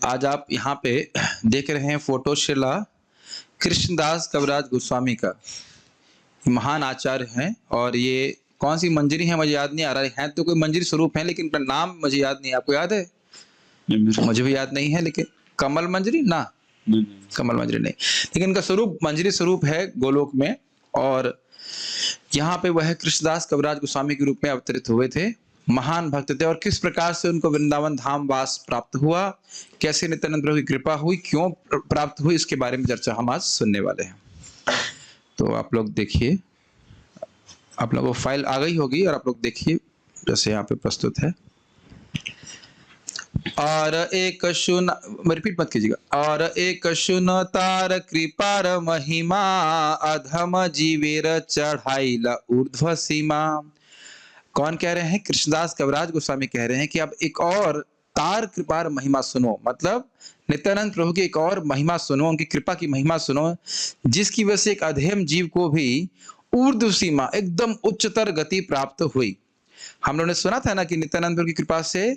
आज आप यहाँ पे देख रहे हैं फोटो शिला कृष्णदास कविराज गोस्वामी का। महान आचार्य हैं और ये कौन सी मंजरी है मुझे याद नहीं आ रहा है तो कोई मंजरी स्वरूप है, लेकिन इनका नाम मुझे याद नहीं है। आपको याद है? मुझे भी याद नहीं है, लेकिन कमल मंजरी ना, कमल मंजरी नहीं, लेकिन इनका स्वरूप मंजरी स्वरूप है गोलोक में। और यहाँ पे वह कृष्णदास कविराज गोस्वामी के रूप में अवतरित हुए थे। महान भक्त थे और किस प्रकार से उनको वृंदावन धाम वास प्राप्त हुआ, कैसे नित्यानंद प्रभु की कृपा हुई, क्यों प्राप्त हुई, इसके बारे में चर्चा हम आज सुनने वाले हैं। तो आप लोग देखिए, आप लोगों को फाइल आ गई होगी और आप लोग देखिए जैसे यहाँ पे प्रस्तुत है। और एक सुन, रिपीट मत कीजिएगा। और एक सुन तार कृपार महिमा, अधम जीवेर चढ़ाईला ऊर्ध्व सीमा। कौन कह रहे हैं? कृष्णदास कविराज गोस्वामी कह रहे हैं कि अब एक और तार कृपार महिमा सुनो, मतलब नित्यानंद प्रभु की एक और महिमा सुनो, उनकी कृपा की महिमा सुनो, जिसकी वजह से एक अधम जीव को भी ऊर्ध्व सीमा, एकदम उच्चतर गति प्राप्त हुई। हम लोगों ने सुना था ना कि नित्यानंद प्रभु की कृपा से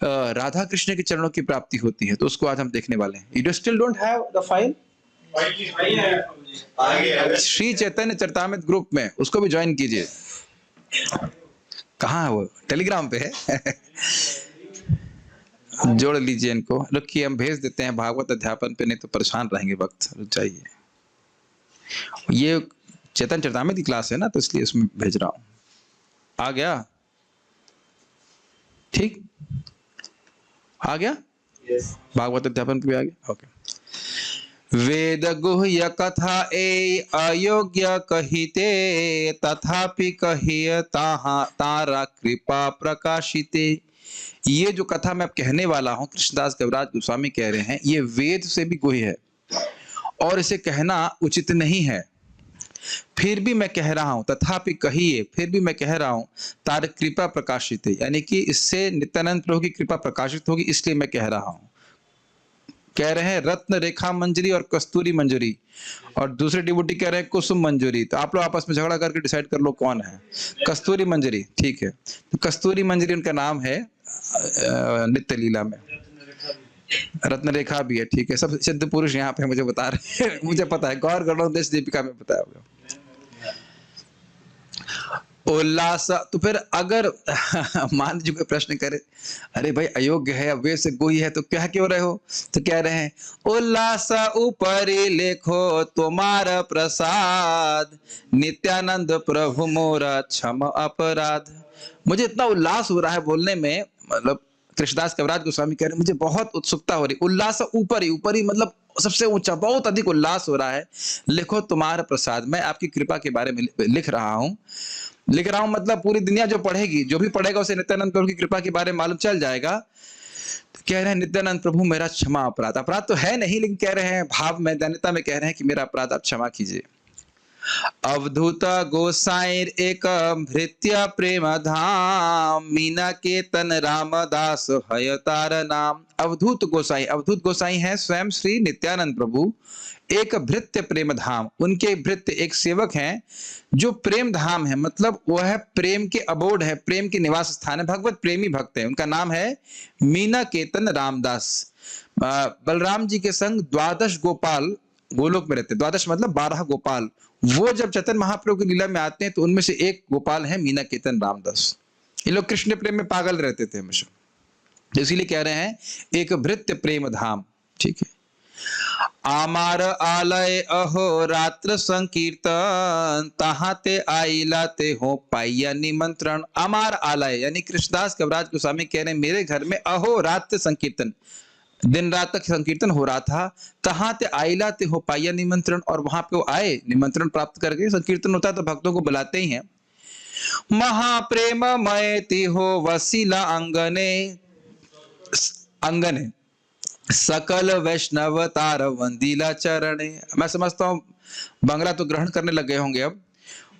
राधा कृष्ण के चरणों की प्राप्ति होती है, तो उसको आज हम देखने वाले हैं। You still don't have the file? Shri Chaitanya Charitamrita group में उसको भी ज्वाइन कीजिए। कहाँ है वो? टेलीग्राम पे है। जोड़ लीजिए इनको। रुकिए, हम भेज देते हैं भागवत अध्यापन पे, नहीं तो परेशान रहेंगे वक्त। रुक जाइए, ये चेतन चरितामृत की क्लास है ना, तो इसलिए इसमें भेज रहा हूं। आ गया? ठीक, आ गया? भागवत अध्यापन पे भी आ गया। ओके। वेद गुह्य कथा ए अयोग्य कहिते, तथापि कहिय तारा कृपा प्रकाशिते। ये जो कथा मैं कहने वाला हूं, कृष्णदास कविराज गोस्वामी कह रहे हैं, ये वेद से भी गुह्य है और इसे कहना उचित नहीं है। फिर भी मैं कह रहा हूं, तथापि कहिए, फिर भी मैं कह रहा हूं, तार कृपा प्रकाशित है, यानी कि इससे नित्यानंद प्रभु की कृपा प्रकाशित होगी, इसलिए मैं कह रहा हूं। कह रहे हैं रत्न रेखा मंजरी और कस्तूरी मंजरी, और दूसरे डिवोटी कह रहे हैं कुसुम मंजरी। तो आप लोग आपस में झगड़ा करके डिसाइड कर लो कौन है। कस्तूरी मंजरी, ठीक है। तो कस्तूरी मंजरी उनका नाम है नित्य लीला में। रत्न रेखा भी है, ठीक है। सब सिद्ध पुरुष यहाँ पे मुझे बता रहे हैं। मुझे पता है, गौर गणों देश दीपिका में बताया होगा। उल्लास। तो फिर अगर मान लीजिए कोई प्रश्न करे, अरे भाई अयोग्य है, वे से गोई है, तो क्या क्यों रहे हो? तो कह रहे हैं उल्लास ऊपरी लेखो तुम्हारा प्रसाद, नित्यानंद प्रभु मोरा क्षम अपराध। मुझे इतना उल्लास हो रहा है बोलने में, मतलब कृष्णदास कविराज गोस्वामी कह रहे हैं मुझे बहुत उत्सुकता हो रही। उल्लास ऊपरी, ऊपरी मतलब सबसे ऊंचा, बहुत अधिक उल्लास हो रहा है। लिखो तुम्हारा प्रसाद, मैं आपकी कृपा के बारे में लिख रहा हूं मतलब पूरी दुनिया जो पढ़ेगी, जो भी पढ़ेगा उसे नित्यानंद प्रभु की कृपा के बारे में मालूम चल जाएगा। तो कह रहे हैं नित्यानंद प्रभु मेरा क्षमा अपराध। अपराध तो है नहीं, लेकिन कह रहे हैं भाव में, दैन्यता में कह रहे हैं कि मेरा अपराध आप क्षमा कीजिए। अवधूत गोसाई एक भृत्य प्रेम धाम, मीना केतन रामदास हय तार नाम। अवधूत गोसाई है स्वयं श्री नित्यानंद प्रभु। एक भृत्य प्रेम धाम, उनके भृत्य एक सेवक हैं जो प्रेम धाम है, मतलब वह है प्रेम के अबोर्ड है, प्रेम के निवास स्थान है, भगवत प्रेमी भक्त है। उनका नाम है मीना केतन रामदास। बलराम जी के संग 12 गोपाल गोलोक में रहते। 12 मतलब 12 गोपाल। वो जब चैतन्य महाप्रभु की लीला में आते हैं तो उनमें से एक गोपाल है मीना केतन रामदास। ये लोग कृष्ण प्रेम में पागल रहते थे हमेशा, तो इसीलिए कह रहे हैं एक भृत्य प्रेम धाम, ठीक है। आमार आलय अहो रात्र संकीर्तन, तहाते आइला ते हो पाइया निमंत्रण। आमार आलय यानी कृष्णदास कविराज गोस्वामी कह रहे हैं मेरे घर में अहो रात्र संकीर्तन, दिन रात तक संकीर्तन हो रहा था। तहां ते आइला ते हो पाइया निमंत्रण, और वहां पे वो आए निमंत्रण प्राप्त करके। संकीर्तन होता है तो भक्तों को बुलाते ही हैं। महाप्रेम मयति हो वसीला अंगने, अंगने सकल वैष्णव तार वंदीला चरणे। मैं समझता हूं बंगला तो ग्रहण करने लग गए होंगे अब।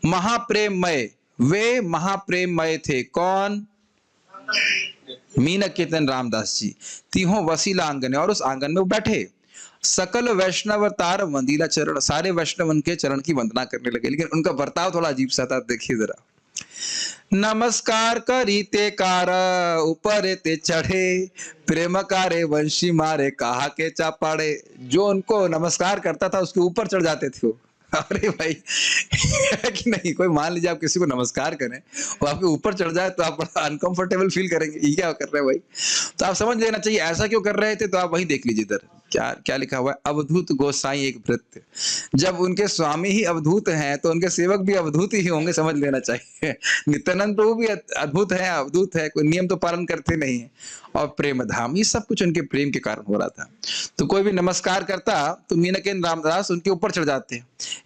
महाप्रेममय, वे महाप्रेममय थे। कौन? मीना केतन रामदास जी। तीहों वसीला आंगन, और उस आंगन में वो बैठे। सकल वैष्णव तार वंदीला चरण, सारे वैष्णव उनके चरण की वंदना करने लगे। लेकिन उनका बर्ताव थोड़ा अजीब सा था, देखिए जरा। नमस्कार करी ते कार ऊपर ते चढ़े, प्रेम कारे वंशी मारे कहा के चापाड़े। जो उनको नमस्कार करता था उसके ऊपर चढ़ जाते थे वो। अरे भाई है कि नहीं? कोई मान लीजिए आप किसी को नमस्कार करें वो आपके ऊपर चढ़ जाए तो आप बड़ा अनकंफर्टेबल फील करेंगे, ये क्या कर रहे हैं भाई? तो आप समझ लेना चाहिए ऐसा क्यों कर रहे थे, तो आप वही देख लीजिए इधर क्या क्या लिखा हुआ है, अवधूत गोसाई एक भृत्य। जब उनके स्वामी ही अवधूत हैं तो उनके सेवक भी अवधूत ही होंगे, समझ लेना चाहिए। नित्यानंद प्रभु भी अद्भुत है, अवधूत है, कोई नियम तो पालन करते नहीं है। और प्रेम धाम, ये सब कुछ उनके प्रेम के कारण हो रहा था। तो कोई भी नमस्कार करता तो मीनकेंद्र रामदास उनके ऊपर चढ़ जाते।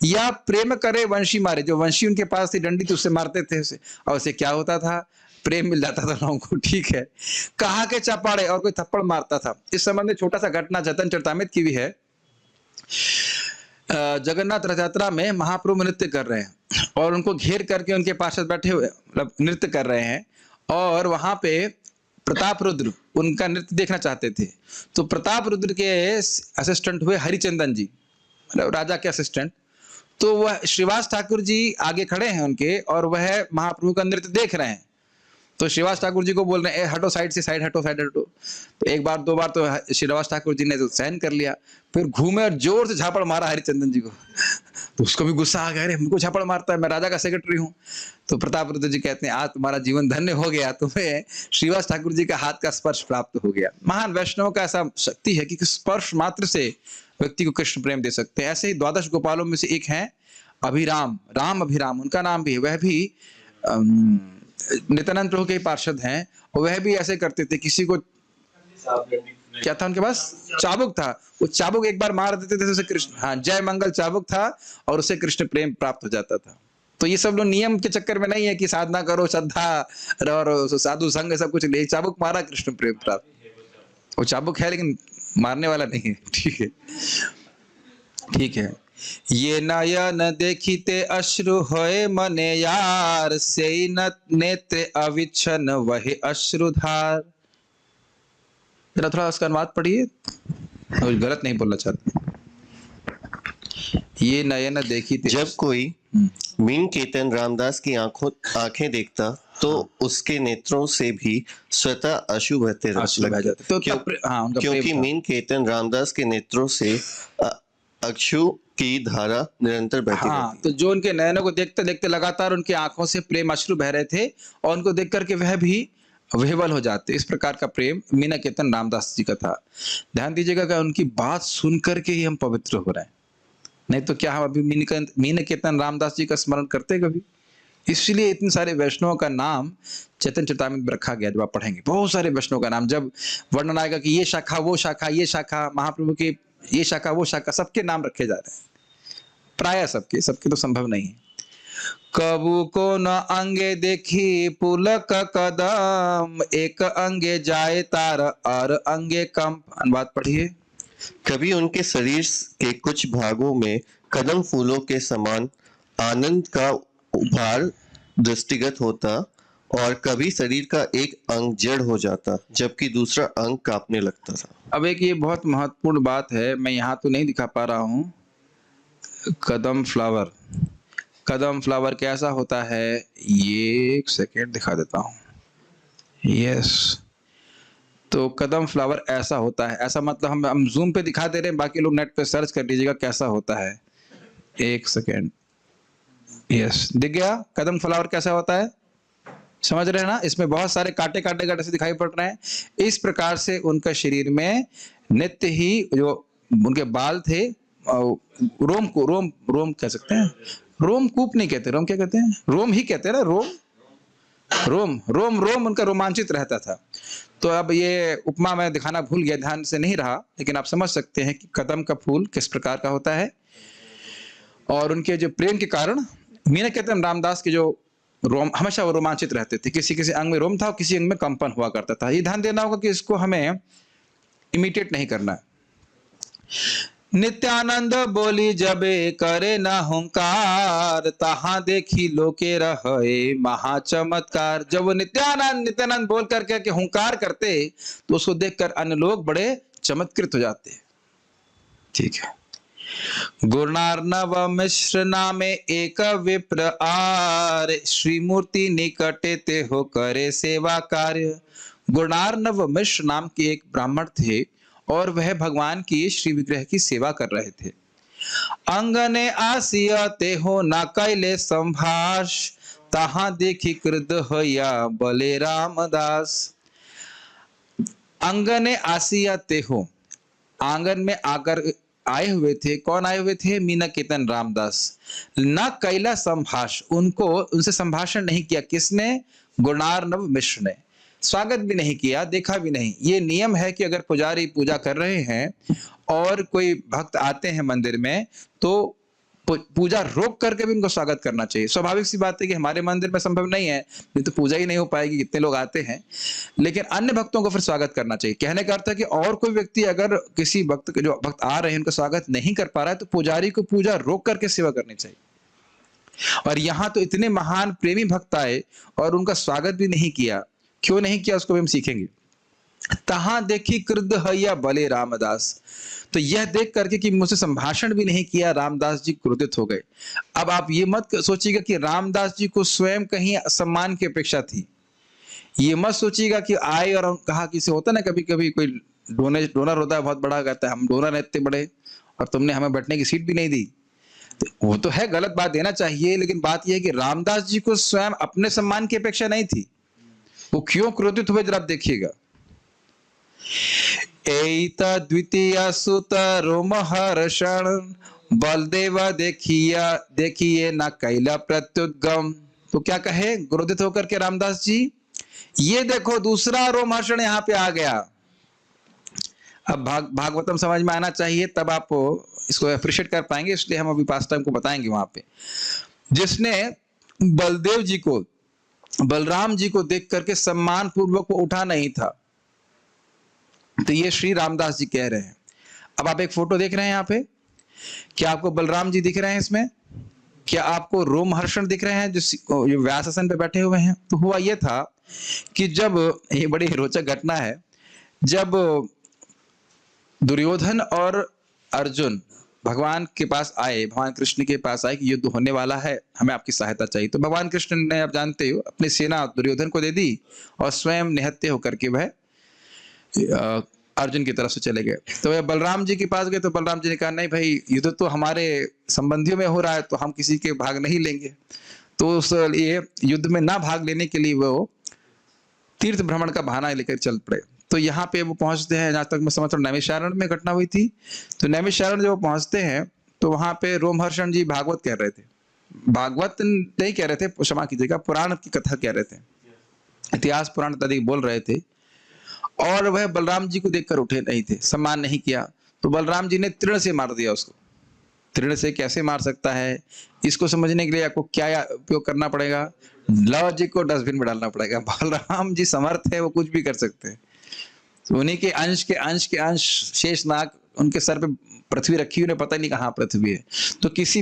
या प्रेम करे वंशी मारे, जो वंशी उनके पास थी डंडी तो उससे मारते थे उसे, और उसे क्या होता था, प्रेम मिल जाता था लोगों को, ठीक है। कहा के चपाड़े, और कोई थप्पड़ मारता था। इस संबंध में छोटा सा घटना चैतन्य चरितामृत की भी है। जगन्नाथ रथ यात्रा में महाप्रभु नृत्य कर रहे हैं और उनको घेर करके उनके पार्षद बैठे हुए मतलब नृत्य कर रहे हैं, और वहां पे प्रताप रुद्र उनका नृत्य देखना चाहते थे। तो प्रताप रुद्र के असिस्टेंट हुए हरिचंदन जी, मतलब राजा के असिस्टेंट। तो वह श्रीवास ठाकुर जी आगे खड़े हैं उनके, और वह महाप्रभु का नृत्य देख रहे हैं। तो श्रीवास ठाकुर जी को बोल रहे हैं, ए हटो साइड से, साइड हटो, साइड हटो। तो एक बार दो बार तो श्रीवास ठाकुर जी ने तो सहन कर लिया, फिर घूमे और जोर से झापड़ मारा हरिचंदन जी को। तो उसको भी गुस्सा आ गया, अरे हमको झापड़ मारता है, मैं राजा का सेक्रेटरी हूँ। तो प्रताप रुद्र जी कहते हैं, आज तुम्हारा जीवन धन्य हो गया, तुम्हें श्रीवास ठाकुर जी का हाथ का स्पर्श प्राप्त हो गया। महान वैष्णव का ऐसा शक्ति है कि स्पर्श मात्र से व्यक्ति को कृष्ण प्रेम दे सकते हैं। ऐसे ही द्वादश गोपालों में से एक है अभिराम, राम अभिराम उनका नाम भी है। वह भी नित्यानंद प्रभु के पार्षद हैं, और वह भी ऐसे करते थे। किसी को क्या था उनके पास, चाबुक था, वो चाबुक एक बार मार देते थे तो उसे कृष्ण, हाँ जय मंगल चाबुक था, और उसे कृष्ण प्रेम प्राप्त हो जाता था। तो ये सब लोग नियम के चक्कर में नहीं है कि साधना करो, श्रद्धा और साधु संग सब कुछ ले, चाबुक मारा कृष्ण प्रेम प्राप्त। वो चाबुक है लेकिन मारने वाला नहीं है, ठीक है, ठीक है। ये नयन देखिते अश्रु होए मने यार, से नेत्र अविच्छन वही अश्रुधार। जरा थोड़ा उसका अनुवाद पढ़िए, गलत नहीं बोलना चाहते। ये नयन देखिते, जब कोई मीन केतन रामदास की आंखें देखता तो उसके नेत्रों से भी स्वतः अश्रु बहते लगते। तो क्योंकि मीन केतन रामदास के नेत्रों से अश्रु की धारा निरंतर बहती रहती। तो जो उनके नयनों को देखते देखते लगातार उनकी आंखों से प्रेम अश्रु बह रहे थे, और उनको देख करके वह भी विह्वल हो जाते। इस प्रकार का प्रेम मीना केतन रामदास जी का था। ध्यान दीजिएगा कि उनकी बात सुन करके ही हम पवित्र हो रहे हैं, नहीं तो क्या हम अभी मीना केतन रामदास जी का स्मरण करते कभी? इसलिए इतने सारे वैष्णवों का नाम चैतन्य चरितामृत में रखा गया। जब आप पढ़ेंगे बहुत सारे वैष्णवों का नाम, जब वर्णन आएगा कि ये शाखा वो शाखा, ये शाखा महाप्रभु की, ये शाखा वो शाखा, सबके नाम रखे जा रहे हैं। प्राय सबके, सबके तो संभव नहीं है। कबू को न अंगे देखी पुलक कदम, एक अंगे जाए तार और अंगे कंप। अनुवाद पढ़िए। कभी उनके शरीर के कुछ भागों में कदम फूलों के समान आनंद का उभार दृष्टिगत होता, और कभी शरीर का एक अंग जड़ हो जाता जबकि दूसरा अंग कांपने लगता था। अब एक ये बहुत महत्वपूर्ण बात है, मैं यहाँ तो नहीं दिखा पा रहा हूँ। कदम फ्लावर, कदम फ्लावर कैसा होता है, ये एक सेकेंड दिखा देता हूँ। यस, तो कदम फ्लावर ऐसा होता है। ऐसा मतलब हम जूम पे दिखा दे रहे हैं, बाकी लोग नेट पे सर्च कर लीजिएगा कैसा होता है। एक सेकेंड, यस दिख गया कदम फ्लावर कैसा होता है, समझ रहे हैं ना? इसमें बहुत सारे कांटे कांटे कांटे से दिखाई पड़ रहे हैं। इस प्रकार से उनका शरीर में नित्य ही जो उनके बाल थे, रोम को रोम कह सकते हैं, रोम कूप नहीं कहते, रोम क्या कहते हैं, रोम ही कहते हैं ना, रोम उनका रोमांचित रहता था। तो अब ये उपमा मैं दिखाना भूल गया, ध्यान से नहीं रहा, लेकिन आप समझ सकते हैं कि कदम का फूल किस प्रकार का होता है। और उनके जो प्रेम के कारण मीना केतन रामदास के जो रोम हमेशा वो रोमांचित रहते थे। किसी किसी अंग में रोम था और किसी अंग में कंपन हुआ करता था। ये ध्यान देना होगा कि इसको हमें इमिटेट नहीं करना है। नित्यानंद बोली जबे करे न हुंकार, तहां देखी लोके रहे महा चमत्कार। जब वो नित्यानंद बोल करके हुंकार करते तो उसको देखकर अन्य लोग बड़े चमत्कृत हो जाते। ठीक है, गुणार्णव मिश्र नामे एक विप्र आर, श्रीमूर्ति निकटे ते हो करे सेवा कार्य। गुणार्णव मिश्र नाम के एक ब्राह्मण थे और वह भगवान की श्री विग्रह की सेवा कर रहे थे। अंगने आसिया ते हो ना कैले संभाष, तहां देखी क्रुद्ध होया बोले रामदास। अंगने आसिया ते हो, आंगन में आकर आए हुए थे। कौन आए हुए थे? मीना कीर्तन रामदास। न कैला संभाष, उनसे संभाषण नहीं किया। किसने? गुणार्णव मिश्र ने। स्वागत भी नहीं किया, देखा भी नहीं। ये नियम है कि अगर पुजारी पूजा कर रहे हैं और कोई भक्त आते हैं मंदिर में, तो पूजा रोक करके भी उनको स्वागत करना चाहिए। स्वाभाविक सी बात है कि हमारे मंदिर में संभव नहीं है, नहीं तो पूजा ही नहीं हो पाएगी, कितने लोग आते हैं। लेकिन अन्य भक्तों को फिर स्वागत करना चाहिए। कहने का अर्थ है कि और कोई व्यक्ति अगर किसी भक्त के, जो भक्त आ रहे हैं, उनका स्वागत नहीं कर पा रहा है, तो पुजारी को पूजा रोक करके सेवा करनी चाहिए। और यहाँ तो इतने महान प्रेमी भक्त आए और उनका स्वागत भी नहीं किया। क्यों नहीं किया, उसको भी हम सीखेंगे। तहां देखी क्रुद्ध हैया बले रामदास, तो यह देख करके कि मुझसे संभाषण भी नहीं किया, रामदास जी क्रोधित हो गए। अब आप ये मत सोचिएगा कि रामदास जी को स्वयं कहीं सम्मान की अपेक्षा थी। ये मत सोचिएगा कि आए और कहा, किसी होता ना कभी कभी कोई डोनर होता है बहुत बड़ा, कहता है हम डोनर हैं इतने बड़े और तुमने हमें बैठने की सीट भी नहीं दी। तो वो तो है, गलत बात देना चाहिए, लेकिन बात यह है कि रामदास जी को स्वयं अपने सम्मान की अपेक्षा नहीं थी। वो क्यों क्रोधित हुए, जरा आप देखिएगा। एता द्वितीय सुत रोमहर्षण, बलदेव देखिए न कैला प्रत्युद्गम। तो क्या कहे क्रोधित होकर के रामदास जी, ये देखो दूसरा रोमहर्षण यहाँ पे आ गया। अब भागवतम समझ में आना चाहिए, तब आप इसको अप्रिशिएट कर पाएंगे, इसलिए हम अभी पास टाइम को बताएंगे। वहां पे जिसने बलदेव जी को, बलराम जी को देख करके सम्मान पूर्वक को उठा नहीं था, तो ये श्री रामदास जी कह रहे हैं। अब आप एक फोटो देख रहे हैं यहाँ पे, क्या आपको बलराम जी दिख रहे हैं इसमें? क्या आपको रोमहर्षण दिख रहे हैं जो व्यासासन पे बैठे हुए हैं? तो हुआ ये था कि जब, ये बड़ी रोचक घटना है, जब दुर्योधन और अर्जुन भगवान के पास आए, भगवान कृष्ण के पास आए कि युद्ध होने वाला है, हमें आपकी सहायता चाहिए। तो भगवान कृष्ण ने, आप जानते हो, अपनी सेना दुर्योधन को दे दी और स्वयं निहत्थे होकर के वह अर्जुन की तरफ से चले गए। तो वह बलराम जी के पास गए, तो बलराम जी ने कहा नहीं भाई, युद्ध तो हमारे संबंधियों में हो रहा है, तो हम किसी के भाग नहीं लेंगे। तो उस लिए युद्ध में ना भाग लेने के लिए वो तीर्थ भ्रमण का बहाना लेकर चल पड़े। तो यहाँ पे वो पहुंचते हैं, जहां तक मैं समझता हूँ नैमिषारण्य में घटना हुई थी। तो नैमिषारण्य जब वो पहुंचते हैं, तो वहां पे रोमहर्षण जी भागवत कह रहे थे। भागवत नहीं कह रहे थे, क्षमा कीजिएगा, पुराण की कथा कह रहे थे, इतिहास पुराण इत्यादि बोल रहे थे। और वह बलराम जी को देखकर उठे नहीं थे, सम्मान नहीं किया। तो बलराम जी ने तृण से मार दिया उसको। तृण से कैसे मार सकता है, इसको समझने के लिए आपको क्या उपयोग करना पड़ेगा? लॉजिक को डस्टबिन में डालना पड़ेगा। बलराम जी समर्थ है, वो कुछ भी कर सकते हैं। तो उन्हीं के अंश के अंश शेषनाग उनके सर पे पृथ्वी रखी, उन्हें पता नहीं कहाँ पृथ्वी है। तो किसी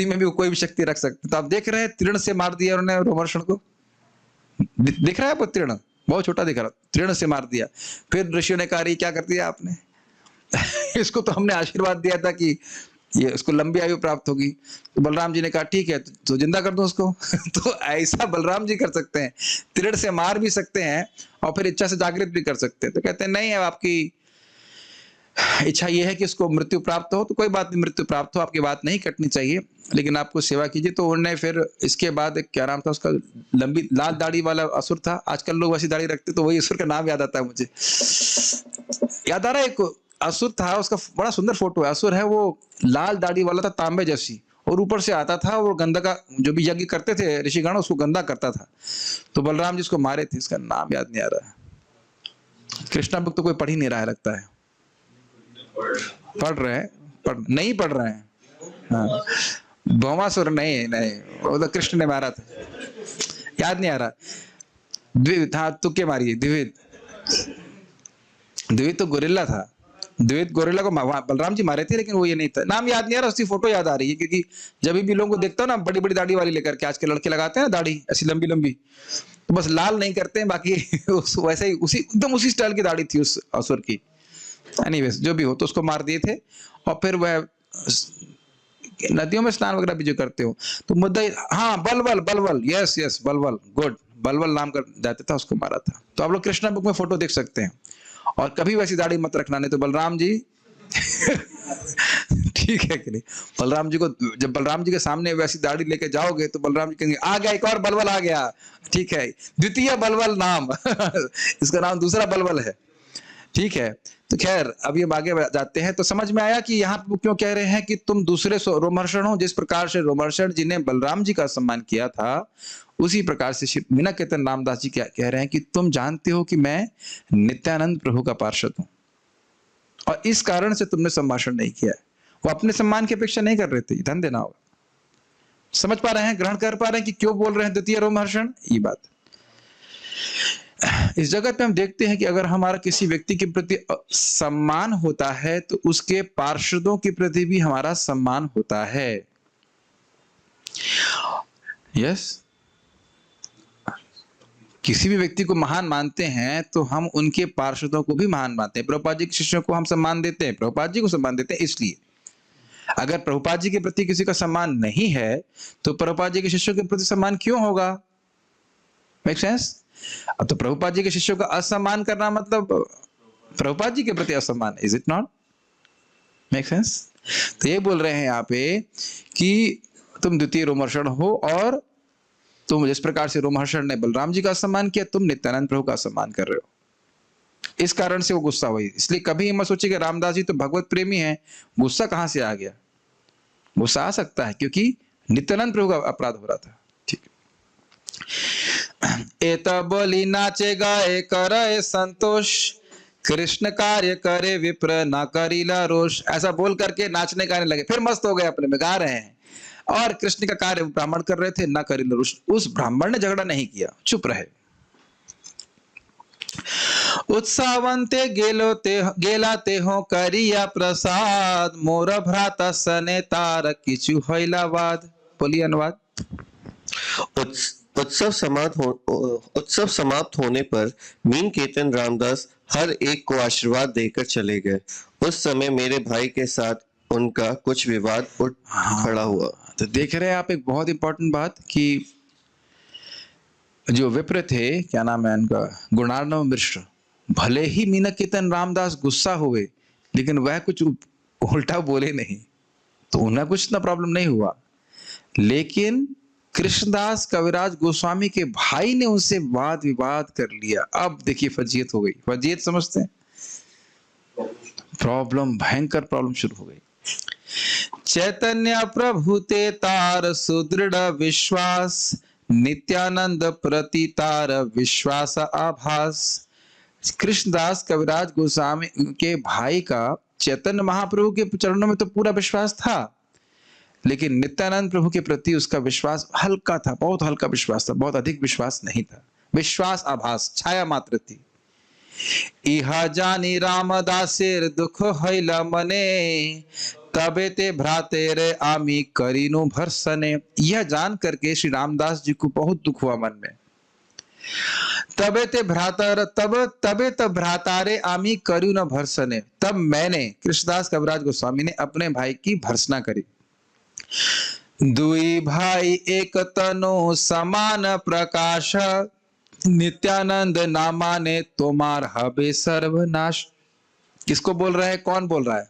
में भी कोई भी शक्ति रख सकते। तो आप देख रहे हैं, तृण से मार दिया उन्होंने रोमहर्षण को। दिख रहा है आपको तृण? बहुत छोटा दिख रहा, तृण से मार दिया। फिर ऋषियों ने कहा, क्या कर दिया आपने? इसको तो हमने आशीर्वाद दिया था कि ये उसको लंबी आयु प्राप्त होगी। तो बलराम जी ने कहा ठीक है, तो जिंदा कर दो उसको। तो ऐसा बलराम जी कर सकते हैं, तृण से मार भी सकते हैं और फिर इच्छा से जागृत भी कर सकते हैं। तो कहते हैं नहीं, अब आपकी इच्छा ये है कि उसको मृत्यु प्राप्त हो, तो कोई बात नहीं, मृत्यु प्राप्त हो, आपकी बात नहीं कटनी चाहिए, लेकिन आपको सेवा कीजिए। तो उन्होंने फिर इसके बाद क्या नाम था उसका, लंबी लाल दाढ़ी वाला असुर था। आजकल लोग वैसी दाढ़ी रखते, तो वही असुर का नाम याद आता है मुझे। याद आ रहा है, एक असुर था, उसका बड़ा सुंदर फोटो है। असुर है वो, लाल दाढ़ी वाला था, तांबे जैसी, और ऊपर से आता था, वो गंदा का जो भी यज्ञ करते थे ऋषिगण, उसको गंदा करता था। तो बलराम जी उसको मारे थे, इसका नाम याद नहीं आ रहा है। कृष्णा बुक तो कोई पढ़ ही नहीं रहा है लगता है। पढ़ रहे हैं, नहीं पढ़ रहे हैं। हाँ, भौमासुर नहीं, वो तो कृष्ण ने मारा था, याद नहीं आ रहा। द्विविद, हाँ तुक्के मारिए। द्विविद तो गोरिल्ला था। द्विविद गोरिल्ला को बलराम जी मारे थे, लेकिन वो ये नहीं था। नाम याद नहीं आ रहा, उसकी फोटो याद आ रही है, क्योंकि जब भी लोगों को देखता हूँ ना, बड़ी बड़ी दाढ़ी वाली लेकर के, आज के लड़के लगाते हैं ना दाढ़ी ऐसी लंबी लंबी, तो बस लाल नहीं करते हैं, बाकी वैसे ही एकदम उसी स्टाइल की दाढ़ी थी उस असुर की। एनीवेज जो भी हो, तो उसको मार दिए थे। और फिर वह नदियों में स्नान वगैरह भी जो करते हो, तो मुद्दा हाँ, बलवल बलवल, यस यस, बलवल, गुड, बलवल नाम का जाता था, उसको मारा था। तो आप लोग कृष्णा बुक में फोटो देख सकते हैं। और कभी वैसी दाढ़ी मत रखना, नहीं तो बलराम जी ठीक है कि नहीं, बलराम जी को जब बलराम जी के सामने वैसी दाढ़ी लेके जाओगे तो बलराम जी कहेंगे आ गया, एक और बलवल आ गया। ठीक है, द्वितीय बलवल नाम इसका नाम दूसरा बलवल है। ठीक है, तो खैर अब ये आगे जाते हैं। तो समझ में आया कि यहाँ पे क्यों कह रहे हैं कि तुम दूसरे रोमहर्षण हो। जिस प्रकार से रोमहर्षण जी ने बलराम जी का सम्मान किया था, उसी प्रकार से श्री मीना कीर्तन रामदास जी क्या कह रहे हैं कि तुम जानते हो कि मैं नित्यानंद प्रभु का पार्षद हूं, और इस कारण से तुमने संभाषण नहीं किया है। वो अपने सम्मान की अपेक्षा नहीं कर रहे थे, धन देना होगा। समझ पा रहे हैं, ग्रहण कर पा रहे हैं कि क्यों बोल रहे हैं द्वितीय रोमहर्षण? ये बात इस जगत में हम देखते हैं कि अगर हमारा किसी व्यक्ति के प्रति सम्मान होता है तो उसके पार्षदों के प्रति भी हमारा सम्मान होता है। यस, किसी भी व्यक्ति को महान मानते हैं तो हम उनके पार्षदों को भी महान मानते हैं। प्रभुपाद जी के शिष्यों को हम सम्मान देते हैं, प्रभुपाद जी को सम्मान देते हैं। इसलिए अगर प्रभुपाद जी के प्रति किसी का सम्मान नहीं है तो प्रभुपाद जी के शिष्यों के प्रति सम्मान क्यों होगा? Make sense? अब तो प्रभुपाद जी के शिष्यों का असम्मान करना मतलब प्रभुपाद जी के प्रति असम्मान, is it not? Make sense? तो ये बोल रहे हैं यहाँ पे कि तुम द्वितीय रोमहर्षण हो, और तुम जिस प्रकार से रोमहर्षण ने बलराम जी का सम्मान किया, तुम नित्यानंद प्रभु का सम्मान कर रहे हो। इस कारण से वो गुस्सा हुई। इसलिए कभी मत सोचिए कि रामदास जी तो भगवत प्रेमी हैं, गुस्सा कहां से आ गया? गुस्सा आ सकता है क्योंकि नित्यानंद प्रभु का अपराध हो रहा था। ठीक, एता बोली नाचे गाए करे संतोष, कृष्ण कार्य करे विप्र ना करीला रोष। ऐसा बोल करके नाचने गाने लगे, फिर मस्त हो गए, अपने में गा रहे हैं, और कृष्ण का कार्य ब्राह्मण कर रहे थे, ना करीला रोष। उस ब्राह्मण ने झगड़ा नहीं किया, चुप रहे। उत्साहवंते गेलाते हो करिया प्रसाद, मोर भ्राता सने तार किचु होइलावाद। बोलिए अनुवाद। उत्सव समाप्त होने पर मीन कीर्तन रामदास हर एक को आशीर्वाद देकर चले गए। उस समय मेरे भाई के साथ उनका कुछ विवाद उठ खड़ा हुआ। तो देख रहे हैं आप एक बहुत इंपॉर्टेंट बात कि जो विप्र थे, क्या नाम है इनका, गुणार्णव मिश्र, भले ही मीना कीर्तन रामदास गुस्सा हुए लेकिन वह कुछ उल्टा बोले नहीं, तो उन्हें कुछ ना प्रॉब्लम नहीं हुआ। लेकिन कृष्णदास कविराज गोस्वामी के भाई ने उनसे वाद विवाद कर लिया। अब देखिए फजीयत हो गई। फजीयत समझते हैं? प्रॉब्लम, भयंकर प्रॉब्लम शुरू हो गई। चैतन्य प्रभु ते तार सुदृढ़ विश्वास, नित्यानंद प्रति तार विश्वास आभास। कृष्णदास कविराज गोस्वामी के भाई का चैतन्य महाप्रभु के चरणों में तो पूरा विश्वास था, लेकिन नित्यानंद प्रभु के प्रति उसका विश्वास हल्का था, बहुत हल्का विश्वास था, बहुत अधिक विश्वास नहीं था। विश्वास आभास, छाया मात्र थी। इहा जानी रामदासेर दुख हईला मने, तबे ते भ्राते रे आमी करीनु भरसने। यह जान करके श्री रामदास जी को बहुत दुख हुआ मन में। तबे ते भ्रातारे आमी करू न भरसने, तब मैंने, कृष्णदास कविराज गोस्वामी ने अपने भाई की भर्सना करी। दुई भाई एक तनु समान प्रकाश, नित्यानंद नामा ने तुम्हार हबे सर्वनाश। किसको बोल रहा है? कौन बोल रहा है?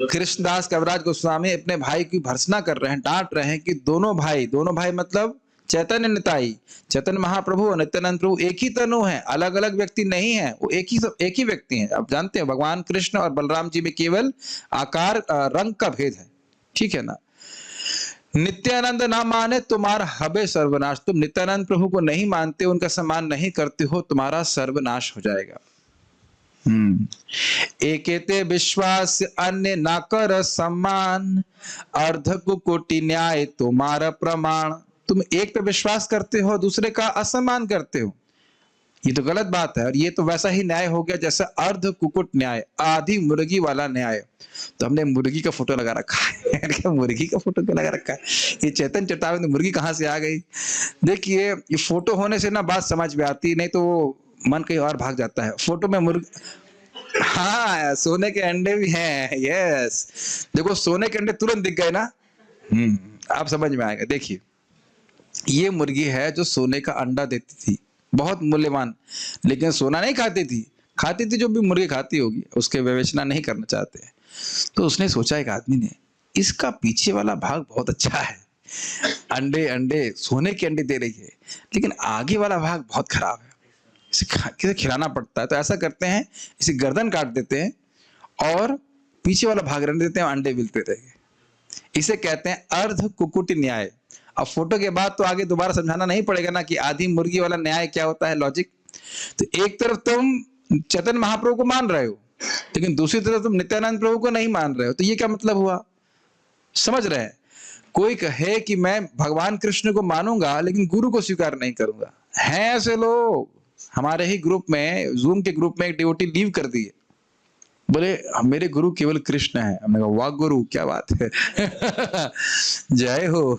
कृष्णदास कविराज गोस्वामी अपने भाई की भर्सना कर रहे हैं, डांट रहे हैं कि दोनों भाई मतलब चैतन्य निताई, चैतन्य महाप्रभु और नित्यानंद प्रभु एक ही तनु है, अलग अलग व्यक्ति नहीं है, वो एक ही व्यक्ति हैं। आप जानते हैं भगवान कृष्ण और बलराम जी में केवल आकार रंग का भेद है, ठीक है ना। नित्यानंद ना माने तुम्हारा हबे सर्वनाश, तुम नित्यानंद प्रभु को नहीं मानते, उनका सम्मान नहीं करते हो, तुम्हारा सर्वनाश हो जाएगा। एकेते विश्वास अन्य ना कर सम्मान, अर्ध कुकोटि न्याय तुम्हारा प्रमाण। तुम एक पे विश्वास करते हो, दूसरे का असम्मान करते हो, ये तो गलत बात है। और ये तो वैसा ही न्याय हो गया जैसा अर्ध कुकुट न्याय, आधी मुर्गी वाला न्याय। तो हमने मुर्गी का फोटो लगा रखा है मुर्गी का फोटो क्यों लगा रखा है? ये चेतन चेतावनी में मुर्गी कहां से आ गई? देखिए ये फोटो होने से ना बात समझ में आती, नहीं तो मन कहीं और भाग जाता है। फोटो में मुर्गी हाँ, सोने के अंडे भी हैं, यस। देखो सोने के अंडे तुरंत दिख गए ना। आप समझ में आएगा। देखिए, ये मुर्गी है जो सोने का अंडा देती थी, बहुत मूल्यवान, लेकिन सोना नहीं खाती थी जो भी मुर्गी खाती होगी, उसके विवेचना नहीं करना चाहते। तो उसने सोचा, एक आदमी ने, इसका पीछे वाला भाग बहुत अच्छा है, अंडे अंडे सोने के अंडे दे रही है, लेकिन आगे वाला भाग बहुत खराब है, इसे खिलाना पड़ता है। तो ऐसा करते हैं, इसे गर्दन काट देते हैं और पीछे वाला भाग रहने देते हैं, अंडे मिलते रहेंगे। इसे कहते हैं अर्ध कुक्कुट न्याय। अब फोटो के बाद तो आगे दोबारा समझाना नहीं पड़ेगा ना कि आधी मुर्गी वाला न्याय क्या होता है, लॉजिक। तो एक तरफ तुम चैतन्य महाप्रभु को मान रहे हो, लेकिन दूसरी तरफ तुम नित्यानंद प्रभु को नहीं मान रहे हो, तो ये क्या मतलब हुआ? समझ रहे हैं? कोई कहे कि मैं भगवान कृष्ण को मानूंगा लेकिन गुरु को स्वीकार नहीं करूंगा, हैं ऐसे लोग। हमारे ही ग्रुप में, जूम के ग्रुप में, एक डिवोटी लीव कर दिए, बोले मेरे गुरु केवल कृष्ण है। हमने कहा वाह गुरु, क्या बात है। जय हो।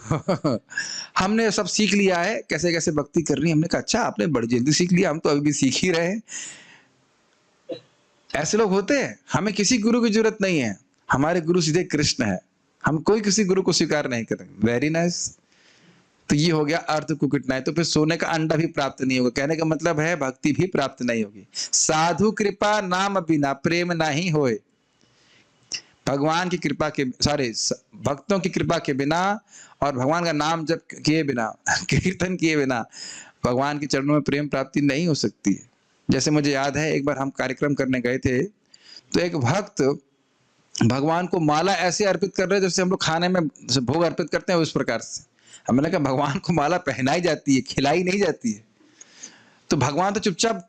हमने सब सीख लिया है कैसे कैसे भक्ति करनी। हमने कहा अच्छा, आपने बड़ी जल्दी सीख लिया, हम तो अभी भी सीख ही रहे हैं। ऐसे लोग होते हैं। हमें किसी गुरु की जरूरत नहीं है, हमारे गुरु सीधे कृष्ण है, हम कोई किसी गुरु को स्वीकार नहीं करेंगे। Very nice. तो ये हो गया अर्थ कुक्कुट न्याय। तो फिर सोने का अंडा भी प्राप्त नहीं होगा। कहने का मतलब है भक्ति भी प्राप्त नहीं होगी। साधु कृपा नाम बिना प्रेम नहीं होए। भगवान की कृपा के, सॉरी, भक्तों की कृपा के बिना और भगवान का नाम जप किए बिना, कीर्तन किए बिना भगवान के चरणों में प्रेम प्राप्ति नहीं हो सकती है। जैसे मुझे याद है, एक बार हम कार्यक्रम करने गए थे, तो एक भक्त भगवान को माला ऐसे अर्पित कर रहे जैसे हम लोग खाने में भोग अर्पित करते हैं, उस प्रकार से। हमने कहा भगवान को माला पहनाई जाती है, खिलाई नहीं जाती है। तो भगवान तो चुपचाप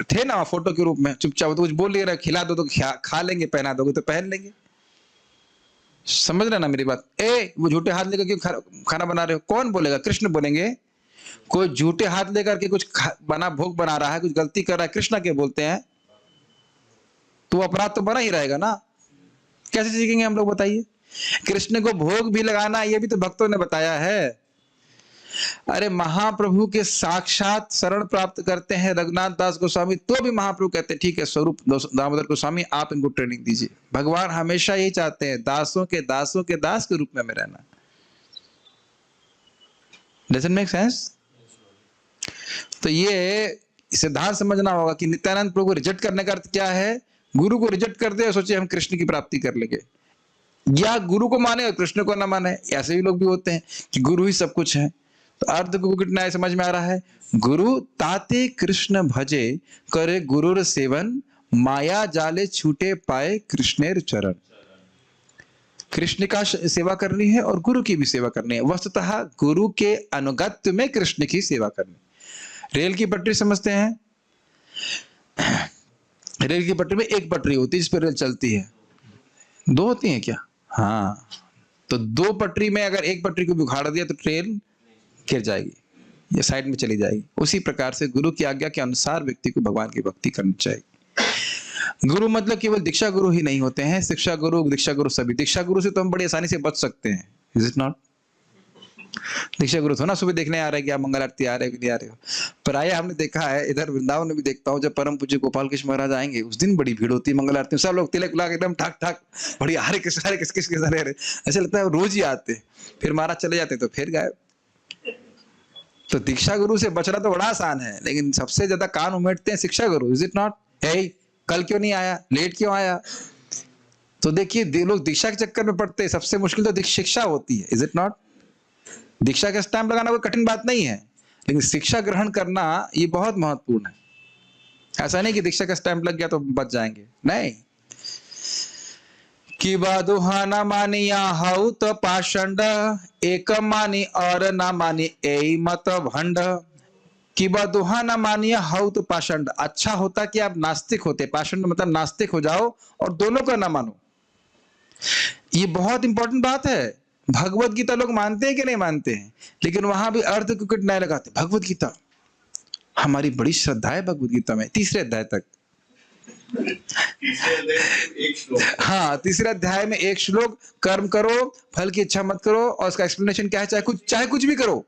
थे ना फोटो के रूप में, चुपचाप। तो कुछ बोल नहीं रहा, खिला दो तो खा लेंगे, पहना दोगे तो पहन लेंगे। समझ रहे ना मेरी बात? वो झूठे हाथ लेकर क्यों खाना बना रहे हो? कौन बोलेगा? कृष्ण बोलेंगे। कोई झूठे हाथ लेकर के कुछ भोग बना रहा है, कुछ गलती कर रहा है, कृष्ण के बोलते हैं, तो अपराध तो बना ही रहेगा ना। कैसे सीखेंगे हम लोग, बताइए? कृष्ण को भोग भी लगाना, ये भी तो भक्तों ने बताया है। अरे महाप्रभु के साक्षात शरण प्राप्त करते हैं रघुनाथ दास गोस्वामी, तो भी महाप्रभु कहते हैं ठीक है, स्वरूप दामोदर गोस्वामी आप इनको ट्रेनिंग दीजिए। भगवान हमेशा यही चाहते हैं, दासों के दास के रूप में हमें रहना। Doesn't make sense? तो ये सिद्धांत समझना होगा कि नित्यानंद प्रभु को रिजेक्ट करने का अर्थ क्या है। गुरु को रिजेक्ट कर दे और सोचे हम कृष्ण की प्राप्ति कर लेंगे, या गुरु को माने और कृष्ण को ना माने। ऐसे भी लोग भी होते हैं कि गुरु ही सब कुछ है। तो अर्थ को कितना समझ में आ रहा है? गुरु ताते कृष्ण भजे, करे गुरुर सेवन, माया जाले छूटे पाए कृष्णेर चरण। कृष्ण का सेवा करनी है और गुरु की भी सेवा करनी है। वस्तुतः गुरु के अनुगत्य में कृष्ण की सेवा करनी। रेल की पटरी समझते हैं? रेल की पटरी में एक पटरी होती है जिस पर रेल चलती है, दो होती हैं क्या? हाँ। तो दो पटरी में अगर एक पटरी को भी उखाड़ दिया तो ट्रेन गिर जाएगी या साइड में चली जाएगी। उसी प्रकार से गुरु की आज्ञा के अनुसार व्यक्ति को भगवान की भक्ति करनी चाहिए। गुरु मतलब केवल दीक्षा गुरु ही नहीं होते हैं, शिक्षा गुरु, दीक्षा गुरु सभी। दीक्षा गुरु से तो हम बड़ी आसानी से बच सकते हैं, इज इट नॉट? दीक्षा गुरु तो ना सुबह देखने आ रहे हैं कि आप मंगल आरती आ रहे हो कि नहीं आ रहे हो। प्राय हमने देखा है, इधर वृंदावन में भी देखता हूँ, जब परम पूज्य गोपाल कृष्ण महाराज आएंगे उस दिन बड़ी भीड़ होती है मंगल आरती में। सब लोग तिलक लगा एकदम ठाक ठाक, बड़ी हरे कृष्ण किस किस ऐसे लगता है रोज ही आते। फिर महाराज चले जाते तो फिर गायब। तो दीक्षा गुरु से बचना तो बड़ा आसान है, लेकिन सबसे ज्यादा कान उमेटते हैं शिक्षा गुरु, इज इट नॉट? हे कल क्यों नहीं आया, लेट क्यों आया? तो देखिए लोग दीक्षा के चक्कर में पड़ते हैं। सबसे मुश्किल तो शिक्षा होती है, इज इट नॉट? दीक्षा का स्टैंप लगाना कोई कठिन बात नहीं है, लेकिन शिक्षा ग्रहण करना ये बहुत महत्वपूर्ण है। ऐसा नहीं कि दीक्षा का स्टैंप लग गया तो बच जाएंगे, नहीं। कि बादुहा ना मानिया हाउ तो पाषंड, एक मानी और ना मानी ए मत भंड। कि बादुहा ना मानिया हाउ तो पाषंड। अच्छा होता कि आप नास्तिक होते, पाषंड मतलब नास्तिक हो जाओ और दोनों का ना मानो। ये बहुत इंपॉर्टेंट बात है। भगवत गीता लोग मानते हैं कि नहीं मानते हैं, लेकिन वहां भी अर्थ कुक्कुट न्याय लगाते। भगवत गीता हमारी बड़ी श्रद्धा है, भगवत गीता में 3 अध्याय तक। हाँ, 3 अध्याय में 1 श्लोक, कर्म करो फल की इच्छा मत करो, और उसका एक्सप्लेनेशन क्या है, चाहे कुछ भी करो,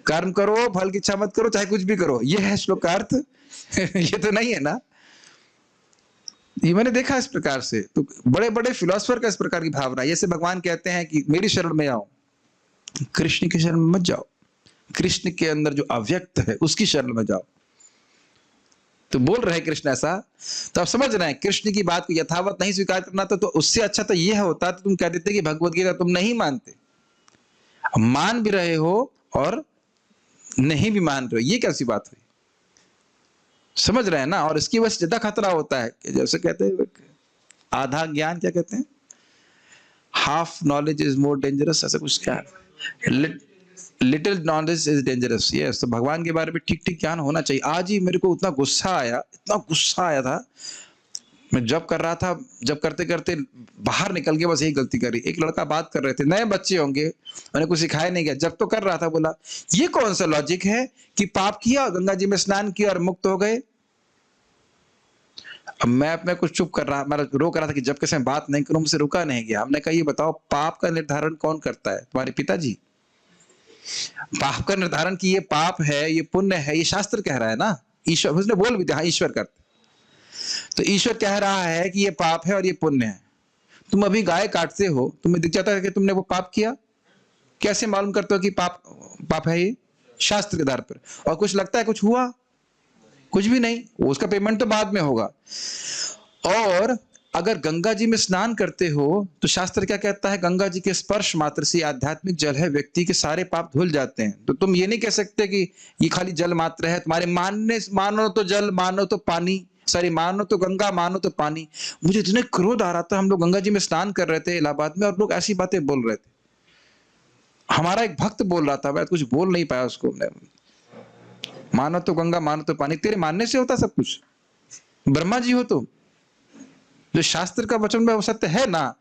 कर्म करो फल की इच्छा मत करो, चाहे कुछ भी करो। ये है श्लोक का अर्थ। ये तो नहीं है ना? ये मैंने देखा इस प्रकार से। तो बड़े बड़े फिलोसफर का इस प्रकार की भावना, जैसे भगवान कहते हैं कि मेरी शरण में आओ, कृष्ण की शरण में मत जाओ, कृष्ण के अंदर जो अव्यक्त है उसकी शरण में जाओ। तो बोल रहे हैं कृष्ण ऐसा, तो आप समझ रहे हैं कृष्ण की बात को यथावत नहीं स्वीकार करना तो उससे अच्छा तो यह होता तो तुम कह देते कि भगवत गीता तुम नहीं मानते। मान भी रहे हो और नहीं भी मान रहे हो, ये कैसी बात हुई? समझ रहे हैं ना? और इसकी वजह से ज्यादा खतरा होता है कि जैसे कहते हैं आधा ज्ञान, क्या कहते हैं, half knowledge is more dangerous, ऐसा कुछ क्या, little knowledge is dangerous. Yes, तो भगवान के बारे में ठीक ठीक ज्ञान होना चाहिए। आज ही मेरे को उतना गुस्सा आया, इतना गुस्सा आया था, मैं जब कर रहा था, जब करते करते बाहर निकल के बस यही गलती करी। एक लड़का बात कर रहे थे, नए बच्चे होंगे, मैंने कुछ सिखाया नहीं गया, जब तो कर रहा था, बोला ये कौन सा लॉजिक है कि पाप किया, गंगा जी में स्नान किया और मुक्त हो गए। अब मैं कुछ चुप कर रहा, मैं रोक रहा था कि जब कैसे बात नहीं करूं, मुझसे रुका नहीं गया। हमने कहा ये बताओ पाप का निर्धारण कौन करता है? तुम्हारे पिताजी। पाप का निर्धारण कि ये पाप है, ये पुण्य है, ये शास्त्र कह रहा है ना। ईश्वर, उसने बोल भी दिया, हाँ ईश्वर करते, तो ईश्वर कह रहा है कि ये पाप है और ये पुण्य है। तुम अभी गाय काटते हो, तुम्हें दिख जाता है कि तुमने वो पाप किया? कैसे मालूम करते हो कि पाप है? ये शास्त्र के आधार पर। और कुछ लगता है कुछ हुआ? कुछ भी नहीं, उसका पेमेंट तो बाद में होगा। और अगर गंगा जी में स्नान करते हो तो शास्त्र क्या कहता है? गंगा जी के स्पर्श मात्र से आध्यात्मिक जल है, व्यक्ति के सारे पाप धुल जाते हैं। तो तुम ये नहीं कह सकते कि ये खाली जल मात्र है। तुम्हारे मानो तो जल, मानो तो पानी, सॉरी मानो तो गंगा, मानो तो पानी। मुझे इतने क्रोध आ रहा था, हम लोग गंगा जी में स्नान कर रहे थे इलाहाबाद में, और लोग ऐसी बातें बोल रहे थे। हमारा एक भक्त बोल रहा था, मैं कुछ बोल नहीं पाया उसको, मानो तो गंगा, मानो तो पानी। तेरे मानने से होता सब कुछ? ब्रह्मा जी हो तो, जो शास्त्र का वचन में वो सत्य है ना।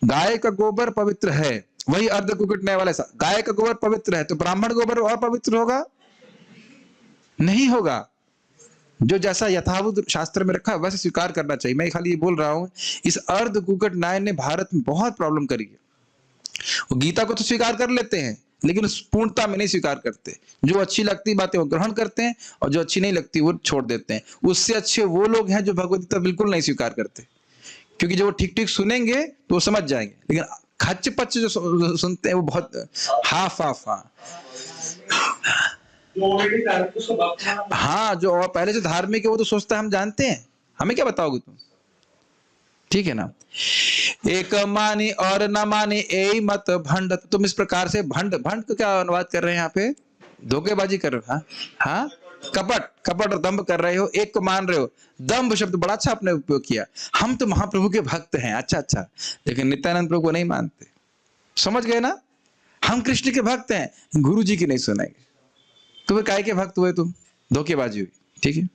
गाय का गोबर पवित्र है, वही अर्ध कुकटने वाले सा, गाय का गोबर पवित्र है तो ब्राह्मण गोबर और पवित्र होगा? नहीं होगा। जो जैसा यथावत शास्त्र में रखा है वैसे स्वीकार करना चाहिए। मैं खाली ये बोल रहा हूं, इस अर्ध कुकट नायन ने भारत में बहुत प्रॉब्लम करी है। वो गीता को तो स्वीकार कर लेते हैं लेकिन उस पूर्णता में नहीं स्वीकार करते। जो अच्छी लगती बातें वो ग्रहण करते हैं और जो अच्छी नहीं लगती वो छोड़ देते हैं। उससे अच्छे वो लोग हैं जो भगवत गीता बिल्कुल नहीं स्वीकार करते, क्योंकि जो ठीक ठीक सुनेंगे तो वो समझ जाएंगे, लेकिन खच्च पच्च जो सुनते हैं वो बहुत हाफ हाफ। हाँ, जो और पहले से धार्मिक है वो तो सोचता है हम जानते हैं, हमें क्या बताओगे तुम? ठीक है ना। एक मानी और न मानी ए मत भंड। तुम इस प्रकार से भंड, भंड को क्या अनुवाद कर रहे हैं यहाँ पे? धोखेबाजी कर रहे हो। हाँ हाँ, कपट, कपट और दंभ कर रहे हो। एक को मान रहे हो, दंभ शब्द बड़ा अच्छा आपने उपयोग किया। हम तो महाप्रभु के भक्त हैं, अच्छा अच्छा, लेकिन नित्यानंद प्रभु को नहीं मानते। समझ गए ना? हम कृष्ण के भक्त हैं, गुरु जी की नहीं सुनेंगे। तुम्हें काय के भक्त हुए तुम? धोखेबाजी हुई। ठीक है।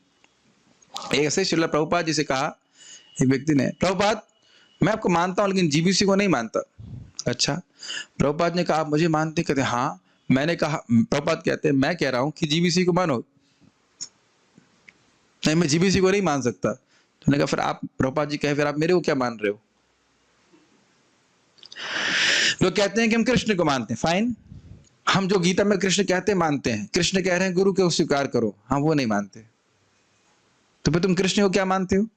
ऐसे श्रील प्रभुपाद जी से कहा एक व्यक्ति ने, प्रभुपाद मैं आपको मानता हूं लेकिन जीबीसी को नहीं मानता। अच्छा, प्रभुपाद ने कहा आप मुझे मानते? कहते हाँ। मैंने कहा, प्रभुपाद कहते हैं मैं कह रहा हूं कि जीबीसी को मानो। नहीं, मैं जीबीसी को नहीं मान सकता। तो मैंने कहा फिर आप, प्रभुपाद जी कहे फिर आप मेरे को क्या मान रहे हो? लोग कहते हैं कि हम कृष्ण को मानते हैं, फाइन, हम जो गीता में कृष्ण कहते हैं मानते हैं। कृष्ण कह रहे हैं गुरु को स्वीकार करो, हम वो नहीं मानते। तो फिर तुम कृष्ण को क्या मानते हो?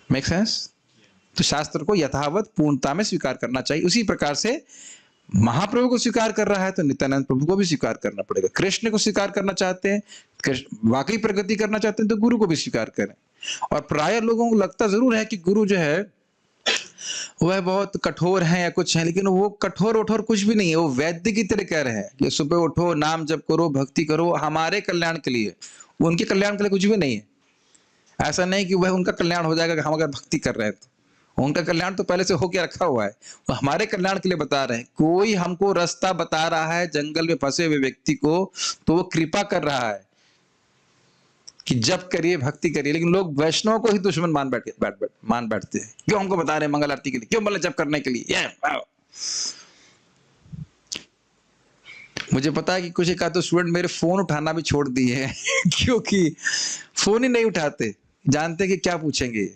Make sense? तो शास्त्र को यथावत पूर्णता में स्वीकार करना चाहिए। उसी प्रकार से महाप्रभु को स्वीकार कर रहा है तो नित्यानंद प्रभु को भी स्वीकार करना पड़ेगा। कृष्ण को स्वीकार करना चाहते हैं, वाकई प्रगति करना चाहते हैं तो गुरु को भी स्वीकार करें। और प्राय लोगों को लगता जरूर है कि गुरु जो है वह बहुत कठोर है या कुछ है, लेकिन वो कठोर वठोर कुछ भी नहीं है। वो वैद्य की तरह कह रहे हैं कि सुबह उठो, नाम जप करो, भक्ति करो, हमारे कल्याण के लिए। उनके कल्याण के लिए कुछ भी नहीं है। ऐसा नहीं कि वह उनका कल्याण हो जाएगा हम अगर भक्ति कर रहे हैं तो। उनका कल्याण तो पहले से होके रखा हुआ है, वो हमारे कल्याण के लिए बता रहे हैं। कोई हमको रास्ता बता रहा है जंगल में फंसे हुए व्यक्ति को, तो वो कृपा कर रहा है कि जप करिए, भक्ति करिए। लेकिन लोग वैष्णव को ही दुश्मन मान बैठते हैं। क्यों हमको बता रहे हैं मंगल आरती के लिए, क्यों बोले जप करने के लिए? मुझे पता है कि कुछ एक आध तो स्टूडेंट मेरे फोन उठाना भी छोड़ दिए हैं क्योंकि फोन ही नहीं उठाते, जानते कि क्या पूछेंगे।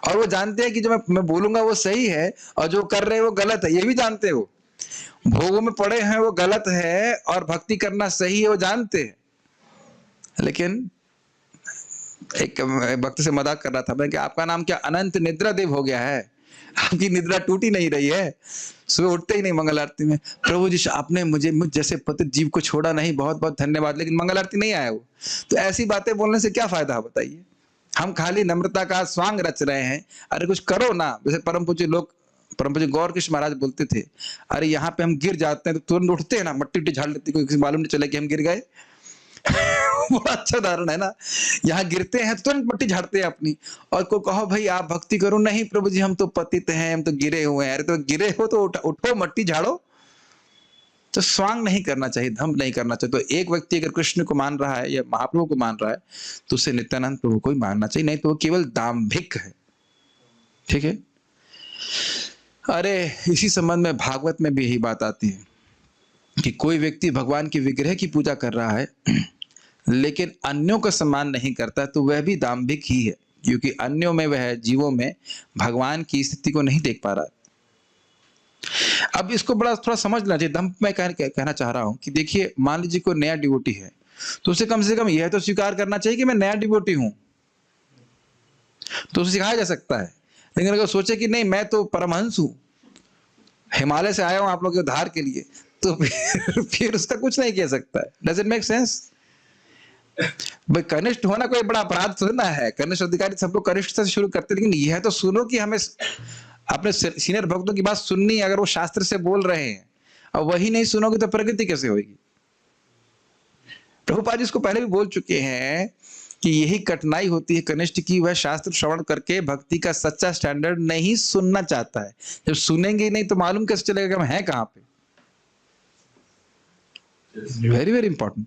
और वो जानते हैं कि जो मैं बोलूंगा वो सही है और जो कर रहे हैं वो गलत है, ये भी जानते हो। भोगों में पड़े हैं वो गलत है और भक्ति करना सही है वो जानते हैं, लेकिन एक भक्त से मजाक कर रहा था मैं कि आपका नाम क्या अनंत निद्रा देव हो गया है? आपकी निद्रा टूट ही नहीं रही है, सुबह उठते ही नहीं मंगल आरती में। प्रभु जी आपने मुझ जैसे पतित जीव को छोड़ा नहीं, बहुत बहुत धन्यवाद, लेकिन मंगल आरती नहीं आया वो। तो ऐसी बातें बोलने से क्या फायदा है बताइए? हम खाली नम्रता का स्वांग रच रहे हैं। अरे कुछ करो ना। जैसे परम पूज्य गौर कृष्ण महाराज बोलते थे, अरे यहाँ पे हम गिर जाते हैं तो तुरंत उठते हैं ना, मट्टी उट्टी झाड़ लेते, कोई किसी मालूम नहीं चले कि हम गिर गए। बड़ा अच्छा उदाहरण है ना। यहाँ गिरते हैं तो तुरंत मट्टी झाड़ते हैं अपनी, और को कहो भाई आप भक्ति करो, नहीं प्रभु जी हम तो पतित हैं, हम तो गिरे हुए हैं। अरे तो गिरे हो तो उठो, मट्टी झाड़ो। तो स्वांग नहीं करना चाहिए, धम्म नहीं करना चाहिए। तो एक व्यक्ति अगर कृष्ण को मान रहा है या महाप्रभु को मान रहा है तो उसे नित्यानंद प्रभु को ही मानना चाहिए, नहीं तो वो केवल दाम्भिक है। ठीक है। अरे इसी संबंध में भागवत में भी यही बात आती है कि कोई व्यक्ति भगवान के विग्रह की पूजा कर रहा है लेकिन अन्यों का सम्मान नहीं करता तो वह भी दाम्भिक ही है, क्योंकि अन्यों में, वह जीवों में भगवान की स्थिति को नहीं देख पा रहा है। अब इसको बड़ा थोड़ा समझ लेना चाहिए। दम्भ मैं कहना चाह रहा हूं कि देखिए, मान लीजिए कोई नया डिवोटी है तो उसे कम से कम यह तो स्वीकार करना चाहिए कि मैं नया डिवोटी हूं, तो उसे सिखाया जा सकता है। लेकिन अगर सोचे कि नहीं मैं तो परमहंस हूं, हिमालय से आया हूं आप लोग के उद्धार के लिए, तो फिर उसका कुछ नहीं कह सकता है। Does it make sense? भाई कनिष्ठ होना कोई बड़ा अपराध थोड़ी ना है। कनिष्ठ अधिकारी सब लोग कनिष्ठ से शुरू करते, लेकिन यह तो सुनो कि हमें अपने सीनियर भक्तों की बात सुननी है। अगर वो शास्त्र से बोल रहे हैं और वही नहीं सुनोगे तो प्रगति कैसे होगी? प्रभुपाद जी इसको पहले भी बोल चुके हैं कि यही कठिनाई होती है कनिष्ठ की, वह शास्त्र श्रवण करके भक्ति का सच्चा स्टैंडर्ड नहीं सुनना चाहता है। जब सुनेंगे ही नहीं तो मालूम कैसे चलेगा कि हम हैं कहां पे? Very very important.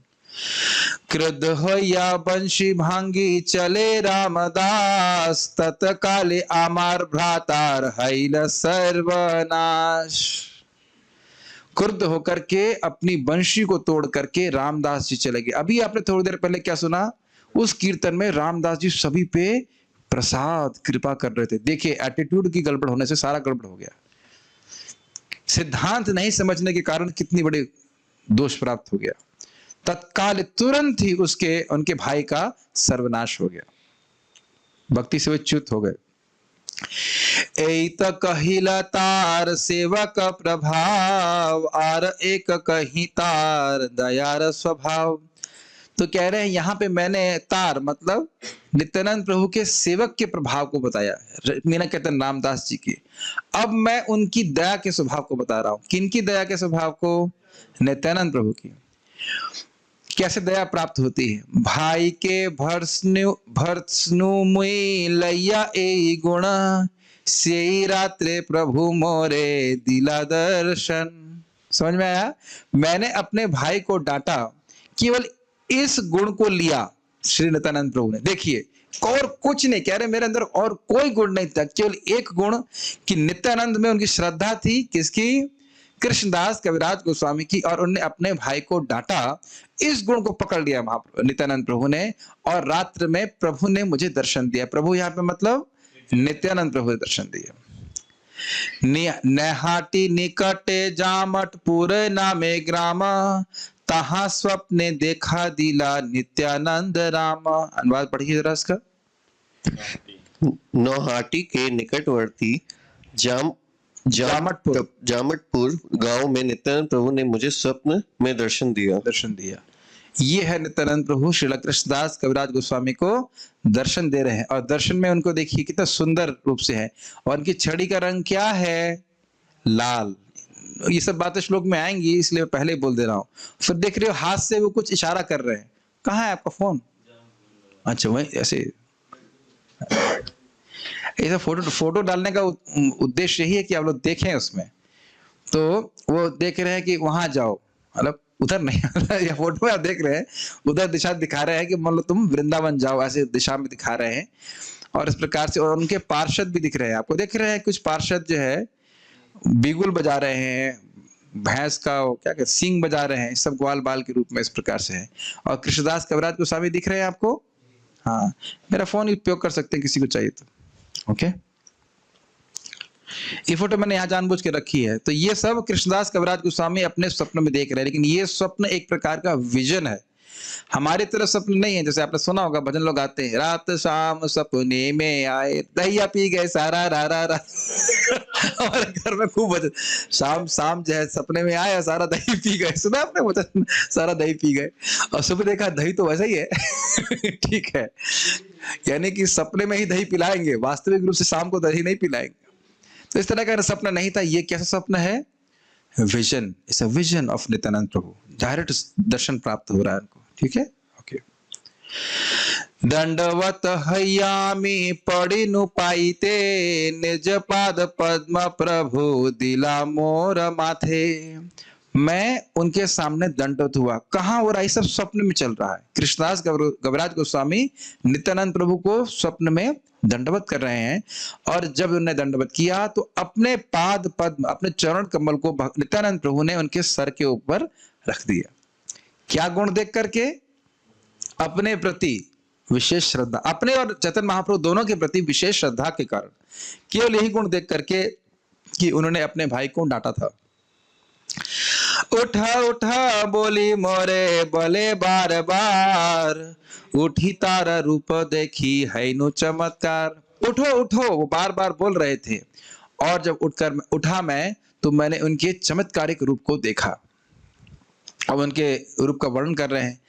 क्रुद्ध होया बंशी भांगी चले रामदास, तत्काले आमार भ्रातार हैल सर्वनाश। क्रुद्ध होकर के अपनी बंशी को तोड़ करके रामदास जी चले गए। अभी आपने थोड़ी देर पहले क्या सुना? उस कीर्तन में रामदास जी सभी पे प्रसाद कृपा कर रहे थे। देखिए, एटीट्यूड की गड़बड़ होने से सारा गड़बड़ हो गया। सिद्धांत नहीं समझने के कारण कितनी बड़ी दोष प्राप्त हो गया। तत्काल तुरंत ही उनके भाई का सर्वनाश हो गया। भक्ति से वे च्युत हो गए। एत कहिला तार सेवक प्रभाव, आर एक कही तार दयार स्वभाव। तो कह रहे हैं यहां पे मैंने तार मतलब नित्यानंद प्रभु के सेवक के प्रभाव को बताया, मीना कीर्तन रामदास जी की। अब मैं उनकी दया के स्वभाव को बता रहा हूं। किनकी दया के स्वभाव को? नित्यानंद प्रभु की। कैसे दया प्राप्त होती है? भाई के भर्सनु मुई लैया ए गुण, से रात्रे प्रभु मोरे दिला दर्शन। समझ में आया? मैंने अपने भाई को डांटा, केवल इस गुण को लिया श्री नित्यानंद प्रभु ने। देखिए, और कुछ नहीं कह रहे, मेरे अंदर और कोई गुण नहीं था, केवल एक गुण कि नित्यानंद में उनकी श्रद्धा थी। किसकी? कृष्णदास कविराज गोस्वामी की। और उन्होंने अपने भाई को डांटा, इस गुण को पकड़ लिया नित्यानंद प्रभु ने, और रात्र में प्रभु ने मुझे दर्शन दिया। प्रभु यहाँ पे मतलब नित्यानंद प्रभु ने दर्शन दिया। नेहाटी निकटे जामटपुर नामे ग्राम, तहा स्वप्ने देखा दिला नित्यानंद राम। अनुवाद पढ़िए जरा इसका। नौहाटी के निकटवर्ती जामटपुर गांव में नित्यानंद प्रभु ने मुझे स्वप्न में दर्शन दिया। ये है नित्यानंद प्रभु श्रील कृष्णदास कविराज गोस्वामी को दर्शन दे रहे हैं। और दर्शन में उनको देखिए कितना सुंदर रूप से है, और उनकी छड़ी का रंग क्या है? लाल। ये सब बातें श्लोक में आएंगी, इसलिए पहले ही बोल दे रहा हूं। फिर देख रहे हो हाथ से वो कुछ इशारा कर रहे हैं। कहाँ है आपका फोन? अच्छा, वही ऐसे ऐसा फोटो डालने का उद्देश्य यही है कि आप लोग देखें उसमें। तो वो देख रहे हैं कि वहां जाओ, मतलब उधर नहीं, या फोटो में आप देख रहे हैं उधर दिशा दिखा रहे हैं कि मान लो तुम वृंदावन जाओ, ऐसे दिशा में दिखा रहे हैं। और इस प्रकार से, और उनके पार्षद भी दिख रहे हैं आपको। देख रहे हैं कुछ पार्षद जो है बिगुल बजा रहे हैं, भैंस का क्या कहते सींग बजा रहे हैं, सब ग्वाल बाल के रूप में इस प्रकार से है। और कृष्णदास कविराज गोस्वामी दिख रहे हैं आपको। हाँ, मेरा फोन उपयोग कर सकते हैं किसी को चाहिए तो। ओके, ये फोटो मैंने यहाँ जानबूझ के रखी है। तो ये सब कृष्णदास कविराज गोस्वामी अपने स्वप्न में देख रहे हैं, लेकिन ये स्वप्न एक प्रकार का विजन है। हमारी तरफ सपने नहीं है, जैसे आपने सुना होगा भजन लोग आते हैं, रात शाम सपने में आए दहिया पी गए सारा रा रा रा। हमारे घर में खूब भजन, शाम शाम जो है सपने में आया सारा दही पी गए, सुना आपने भजन, सारा दही पी गए, और सुबह देखा दही तो वैसा ही है। ठीक है, यानी कि सपने में ही दही पिलाएंगे, वास्तविक रूप से शाम को दही नहीं पिलाएंगे। तो इस तरह का सपना नहीं था। ये कैसा सपना है? Vision, it's a vision of Nityananda Prabhu, direct दर्शन प्राप्त हो रहा है उनको। ठीक है, ओके। दंडवत हयामी पड़िनु पाइते, निज पाद पद्म प्रभु दिला मोर माथे। मैं उनके सामने दंडवत हुआ। कहाँ हो रहा है? सब स्वप्न में चल रहा है। कृष्णदास गविराज गोस्वामी नित्यानंद प्रभु को स्वप्न में दंडवत कर रहे हैं, और जब उन्होंने दंडवत किया तो अपने पाद पद्म, अपने चरण कमल को नित्यानंद प्रभु ने उनके सर के ऊपर रख दिया। क्या गुण देख करके? अपने प्रति विशेष श्रद्धा, अपने और चैतन्य महाप्रभु दोनों के प्रति विशेष श्रद्धा के कारण, केवल यही गुण देख करके कि उन्होंने अपने भाई को डांटा था। उठा उठा बोली मोरे बोले बार बार, उठी तारा रूप देखी है नु चमत्कार। उठो उठो, वो बार बार बोल रहे थे, और जब उठा मैं तो मैंने उनके चमत्कारिक रूप को देखा। अब उनके रूप का वर्णन कर रहे हैं।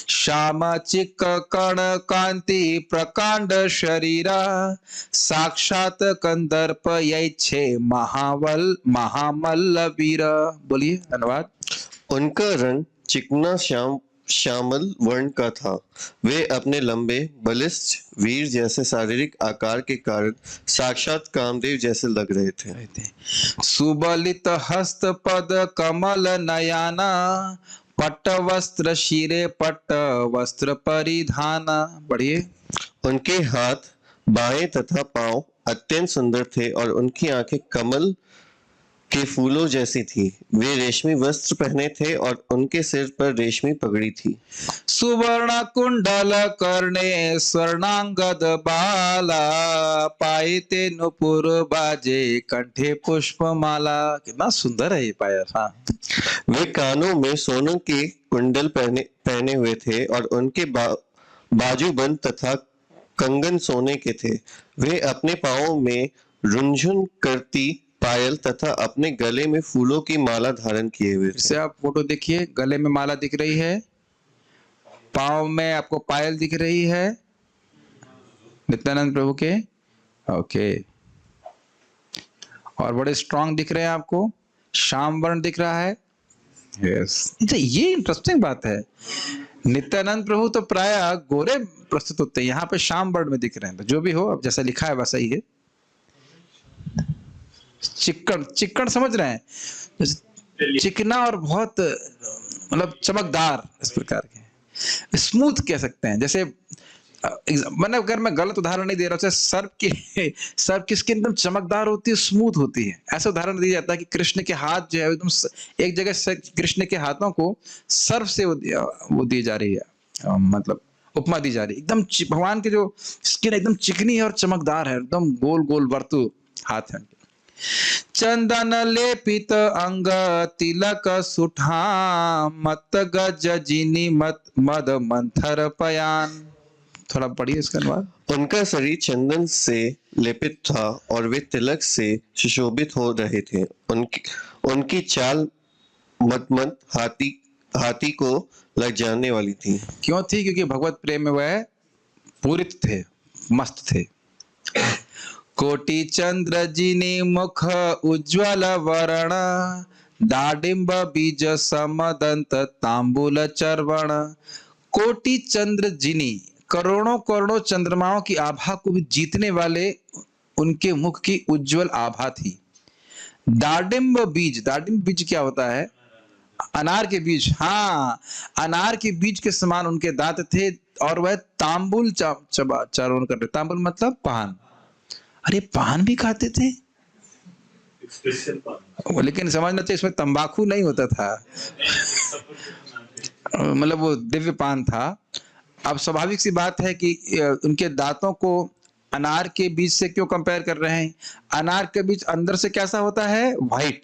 श्याम चिक कण कांति प्रकांड शरीरा, साक्षात कंदर्प यैछे महामल्ल वीर। बोलिए अनुवाद। उनका रंग चिकना श्यामल वर्ण का था। वे अपने लंबे बलिष्ठ वीर जैसे शारीरिक आकार के कारण साक्षात कामदेव जैसे लग रहे थे। सुबलित हस्त पद कमल नयाना, पट्ट वस्त्र शिरे पट्ट वस्त्र परिधाना। बढ़िए। उनके हाथ, बाएं तथा पांव अत्यंत सुंदर थे और उनकी आंखें कमल के फूलों जैसी थी। वे रेशमी वस्त्र पहने थे और उनके सिर पर रेशमी पगड़ी थी। सुवर्ण कुंडल कर्णे स्वर्णांगद बाला, पायते नुपुर बाजे कंठे पुष्पमाला। कितना सुंदर है ये पाया। हाँ। वे कानों में सोने के कुंडल पहने हुए थे और उनके बाजूबंद तथा कंगन सोने के थे। वे अपने पांवों में रुंझुन करती पायल तथा अपने गले में फूलों की माला धारण किए हुए थे। इसे आप फोटो देखिए, गले में माला दिख रही है, पांव में आपको पायल दिख रही है नित्यानंद प्रभु के। ओके, और बड़े स्ट्रांग दिख रहे हैं आपको, श्याम वर्ण दिख रहा है। यस, ये इंटरेस्टिंग बात है। नित्यानंद प्रभु तो प्राय गोरे प्रस्तुत होते हैं, यहाँ पे श्याम वर्ण में दिख रहे हैं। तो जो भी हो, अब जैसा लिखा है वैसा ही है। चिक्कन, चिक्कन समझ रहे हैं? चिकना और बहुत मतलब चमकदार, इस प्रकार के, स्मूथ कह सकते हैं। जैसे मैंने, अगर मैं गलत उदाहरण नहीं दे रहा हूं, सर्प की स्किन एकदम चमकदार होती है, स्मूथ होती है। ऐसा उदाहरण दिया जाता है कि कृष्ण के हाथ जो है एकदम एक जगह से, कृष्ण के हाथों को सर्प से वो दी जा रही है, मतलब उपमा दी जा रही है। एकदम भगवान की जो स्किन एकदम चिकनी है और चमकदार है, एकदम गोल गोल वर्तु हाथ है। चंदन लेपित अंग तिलक सुठा, मत गज जिनी मद मंथर पयान। थोड़ा पढ़िए इसका अनुवाद। उनका शरीर चंदन से लेपित था और वे तिलक से सुशोभित हो रहे थे। उनकी चाल मत हाथी को लग जाने वाली थी। क्यों थी? क्योंकि भगवत प्रेम में वह पूरित थे, मस्त थे। कोटि चंद्र जिनी मुख उज्ज्वल वर्ण, दाडिंब बीज समदंत तांबूल चर्वण। कोटि चंद्र जिनी, करोड़ों करोड़ों चंद्रमाओं की आभा को भी जीतने वाले उनके मुख की उज्जवल आभा थी। दाडिंब बीज, दाडिंब बीज क्या होता है? अनार के बीज। हाँ, अनार के बीज के समान उनके दांत थे, और वह तांबुल चर्वण करते। तांबुल मतलब पान। अरे पान भी खाते थे, लेकिन समझना चाहिए इसमें तंबाकू नहीं होता था, मतलब वो दिव्य पान था। अब स्वाभाविक सी बात है कि उनके दांतों को अनार के बीज से क्यों कंपेयर कर रहे हैं? अनार के बीज अंदर से कैसा होता है? व्हाइट,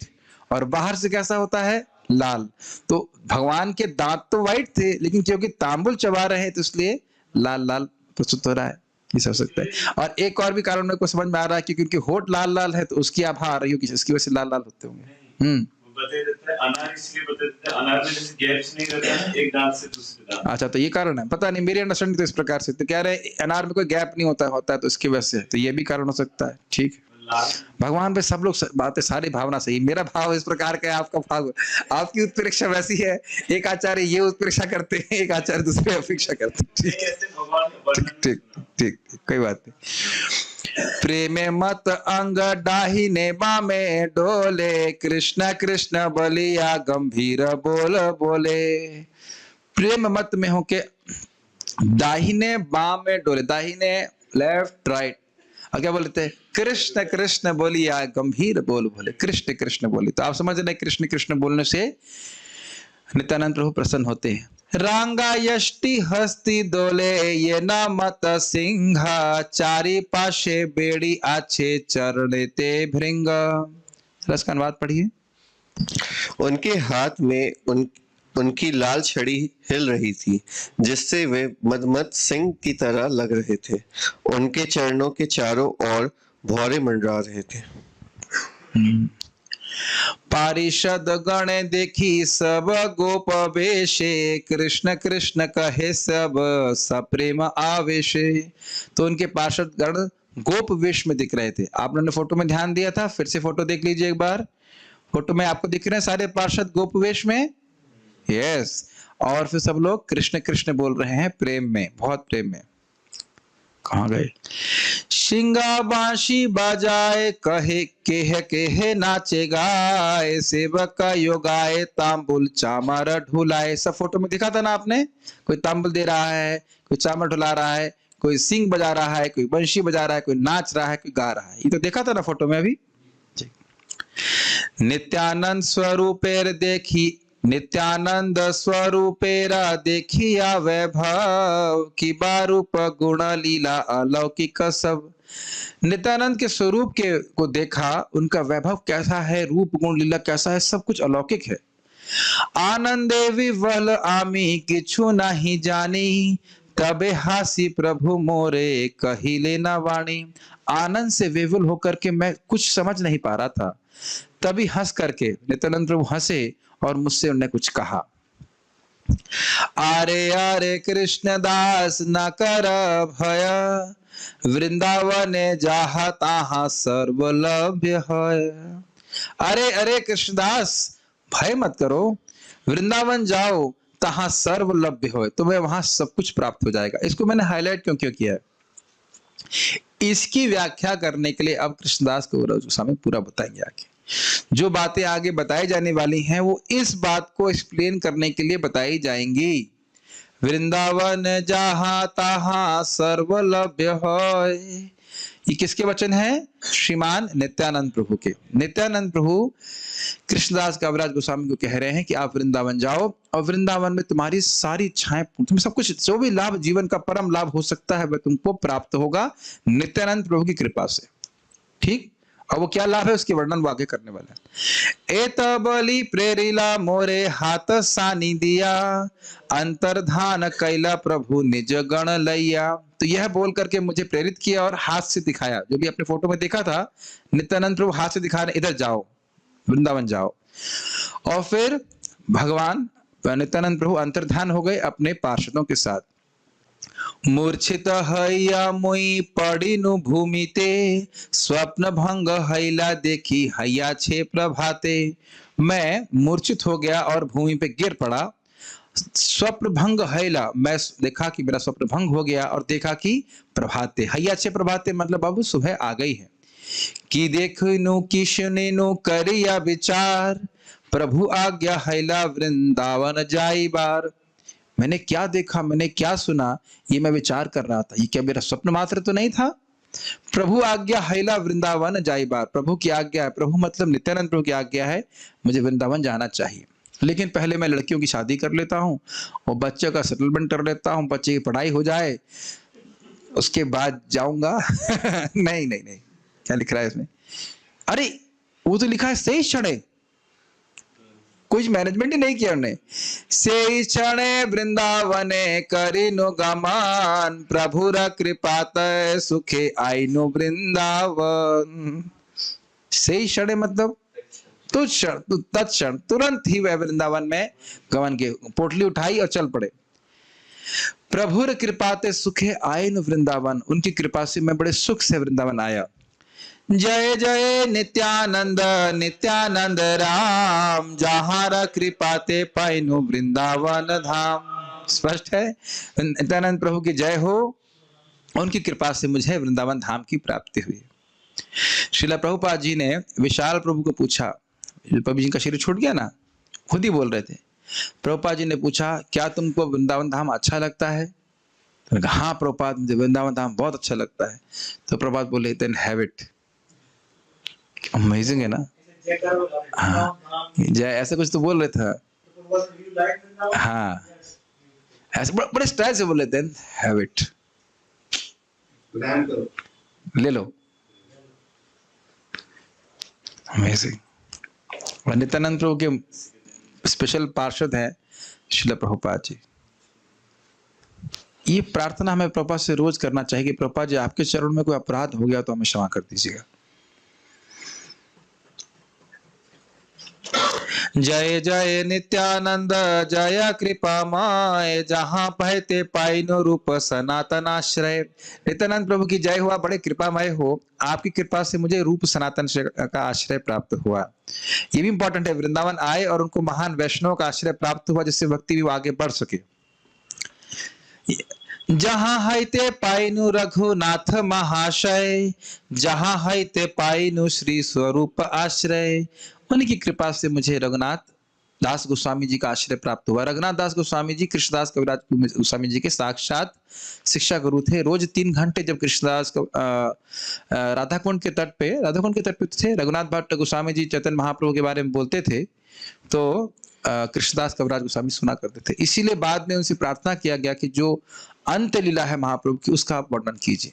और बाहर से कैसा होता है? लाल। तो भगवान के दांत तो व्हाइट थे, लेकिन क्योंकि तांबुल चबा रहे हैं तो इसलिए लाल लाल प्रस्तुत हो रहा है। ये हो सकता है। और एक और भी कारण मेरे को समझ में आ रहा है कि क्योंकि होठ लाल लाल है तो उसकी आभा आ रही होगी, इसकी वजह से लाल लाल होते होंगे। बताया जाता है अनार इसलिए बताया जाता है, अनार में जैसे गैप्स नहीं रहता है एक दांत से दूसरे दांत। अच्छा, तो ये कारण है, पता नहीं, मेरी अंडरस्टैंडिंग तो इस प्रकार से, तो कह रहे हैं अनार में कोई गैप नहीं होता है तो इसकी वजह से, तो ये भी कारण हो सकता है। ठीक है, लाल भगवान पे सब लोग बातें, सारी भावना सही। मेरा भाव इस प्रकार का है, आपका भाव, आपकी उत्प्रेक्षा वैसी है, एक आचार्य ये उत्प्रेक्षा करते हैं, एक आचार्य दूसरे अपेक्षा करते हैं। ठीक ऐसे भगवान का ठीक वर्णन ठीक ठीक, कोई बात नहीं। प्रेमे मत अंग डाहिने बामे डोले, कृष्ण कृष्ण बलिया गंभीर बोल बोले। प्रेम मत में हो के दाहिने बाम में डोले, दाहिने लेफ्ट राइट, और क्या बोलते हैं, कृष्ण कृष्ण बोलिया गंभीर बोल बोले, कृष्ण कृष्ण बोली। तो आप समझ रहे, कृष्ण कृष्ण बोलने से नित्यानंद प्रभु प्रसन्न होते हैं। रांगा यष्टि हस्ती दोले ये न मत सिंह, चारी पाशे बेड़ी आछे चरणे ते भृंग। रस का अनुवाद पढ़िए। उनके हाथ में उनकी लाल छड़ी हिल रही थी, जिससे वे मदमत सिंह की तरह लग रहे थे। उनके चरणों के चारों ओर भौरे मंडरा रहे थे। पारिषद गण देखी सब गोप वेशे, कृष्ण कृष्ण कहे सब सप्रेम आवेशे। तो उनके पार्षद गण गोप वेश में दिख रहे थे। आपने फोटो में ध्यान दिया था, फिर से फोटो देख लीजिए एक बार। फोटो में आपको दिख रहे हैं सारे पार्षद गोप वेश में, यस। और फिर सब लोग कृष्ण कृष्ण बोल रहे हैं, प्रेम में, बहुत प्रेम में। कहाँ गए? शिंगा बांशी बजाए कहे केह नाचे गाए, सेवक योगाए तांबुल चामर ढुलाए। सब फोटो में दिखा था ना आपने, कोई तांबुल दे रहा है, कोई चामर ढुला रहा है, कोई सिंग बजा रहा है, कोई बंशी बजा रहा है, कोई नाच रहा है, कोई गा रहा है। ये तो देखा था ना फोटो में अभी। नित्यानंद स्वरूपेर देखी, नित्यानंद स्वरूपेरा देखिया वैभव, की बारूप गुण लीला अलौकिक सब। नित्यानंद के स्वरूप के को देखा, उनका वैभव कैसा है, रूप गुण लीला कैसा है, सब कुछ अलौकिक है। आनंदे विवल आमी किछु नहीं जानी, तबे हासी प्रभु मोरे कहिले ना वाणी। आनंद से विवल होकर के मैं कुछ समझ नहीं पा रहा था, तभी हंस करके नित्यानंद प्रभु हंसे और मुझसे उन्होंने कुछ कहा। आरे आरे कृष्णदास न कर भय, वृंदावन जहा तहा सर्वलभ्य है। अरे अरे कृष्णदास, भय मत करो, वृंदावन जाओ, तहां सर्वलभ्य हो, तुम्हें वहां सब कुछ प्राप्त हो जाएगा। इसको मैंने हाईलाइट क्यों क्यों किया है, इसकी व्याख्या करने के लिए अब कृष्णदास को सामने पूरा बताएंगे। आगे जो बातें आगे बताई जाने वाली हैं वो इस बात को एक्सप्लेन करने के लिए बताई जाएंगी। वृंदावन जहां तहां सर्वलभ्य होय, ये किसके वचन हैं? श्रीमान नित्यानंद प्रभु के। नित्यानंद प्रभु कृष्णदास कविराज गोस्वामी को कह रहे हैं कि आप वृंदावन जाओ और वृंदावन में तुम्हारी सारी इच्छाएं, तुम्हें सब कुछ, जो भी लाभ, जीवन का परम लाभ हो सकता है वह तुमको प्राप्त होगा नित्यानंद प्रभु की कृपा से। ठीक, और वो क्या लाभ है उसके वर्णन वो आगे करने वाला है। एत बलि प्रेरिला मोरे हाथ सानी दिया, अंतर्धान कैला प्रभु निज गण लैया। तो यह बोल करके मुझे प्रेरित किया और हाथ से दिखाया, जो भी अपने फोटो में देखा था, नित्यानंद प्रभु हाथ से दिखा रहे, इधर जाओ, वृंदावन जाओ। और फिर भगवान नित्यानंद प्रभु अंतर्धान हो गए अपने पार्षदों के साथ। मूर्छित हैया मुई पड़िनु भूमिते, स्वप्न भंग हैला देखी हैया छे प्रभाते। मैं मूर्छित हो गया और भूमि पे गिर पड़ा। स्वप्न भंग हैला, मैं देखा कि मेरा स्वप्न भंग हो गया और देखा कि प्रभाते, हैया छे प्रभाते मतलब अब सुबह आ गई है। कि देखनु कि सुनिनु करिया विचार, प्रभु आज्ञा हैला वृंदावन जाई बार। मैंने क्या देखा, मैंने क्या सुना, ये मैं विचार कर रहा था, ये क्या मेरा स्वप्न मात्र तो नहीं था। प्रभु आज्ञा हैला वृंदावन जाई बार, प्रभु की आज्ञा है, प्रभु मतलब नित्यानंद प्रभु की आज्ञा है, मुझे वृंदावन जाना चाहिए। लेकिन पहले मैं लड़कियों की शादी कर लेता हूँ और बच्चों का सेटलमेंट कर लेता हूँ, बच्चे की पढ़ाई हो जाए, उसके बाद जाऊंगा। नहीं नहीं नहीं, क्या लिख रहा है इसमें? अरे वो तो लिखा है शेष क्षण, कुछ मैनेजमेंट ही नहीं किया उन्होंने। से क्षणे वृंदावने करिनो गमान, प्रभुर कृपात सुखे आइनो वृंदावन। से क्षणे मतलब तत्क्षण तुरंत ही वह वृंदावन में गमन किए, पोटली उठाई और चल पड़े। प्रभुर कृपाते सुखे आइनो वृंदावन, उनकी कृपा से मैं बड़े सुख से वृंदावन आया। जय जय नित्यानंद नित्यानंद राम, जहारा कृपाते पाइनु वृंदावन धाम। स्पष्ट है, नित्यानंद प्रभु की जय हो, उनकी कृपा से मुझे वृंदावन धाम की प्राप्ति हुई। श्रीला प्रभुपाद जी ने विशाल प्रभु को पूछा, प्रभु जी का शरीर छूट गया ना, खुद ही बोल रहे थे। प्रभुपाद जी ने पूछा, क्या तुमको वृंदावन धाम अच्छा लगता है? तो कहा, हाँ प्रभुपाद, मुझे वृंदावन धाम बहुत अच्छा लगता है। तो प्रभुपाद बोले, देन हैव इट। अमेजिंग है ना। हाँ, जय ऐसा कुछ तो बोल रहे थे। हाँ, ऐसे बड़े स्टाइल से बोल रहे थे, हैव इट, ले लो। अमेजिंग। और नित्यानंद प्रभु के स्पेशल पार्षद हैं श्रील प्रभुपाद जी। ये प्रार्थना हमें प्रभुपाद से रोज करना चाहिए कि प्रभुपाद जी, आपके चरण में कोई अपराध हो गया तो हमें क्षमा कर दीजिएगा। जय जय नित्यानंद जय कृपामय, जहां पहते पाइनो रूप सनातन आश्रय। नित्यानंद प्रभु की जय हुआ, बड़े कृपामय हो, आपकी कृपा से मुझे रूप सनातन का आश्रय प्राप्त हुआ। ये भी इंपॉर्टेंट है, वृंदावन आए और उनको महान वैष्णव का आश्रय प्राप्त हुआ, जिससे भक्ति भी आगे बढ़ सके। जहां है ते पाइनु रघुनाथ महाशय, जहां है ते पाइनु श्री स्वरूप आश्रय। उनकी कृपा से मुझे रघुनाथ दास गोस्वामी जी का आश्रय प्राप्त हुआ। रघुनाथ दास गोस्वामी जी कृष्णदास कविराज गोस्वामी जी के साक्षात शिक्षा गुरु थे। रोज 3 घंटे जब कृष्णदास राधा कुंड के तट पे थे, रघुनाथ भट्ट गोस्वामी जी चैतन्य महाप्रभु के बारे में बोलते थे, तो कृष्णदास कविराज गोस्वामी सुना करते थे। इसीलिए बाद में उनसे प्रार्थना किया गया कि जो अंत लीला है महाप्रभु की, उसका आप वर्णन कीजिए।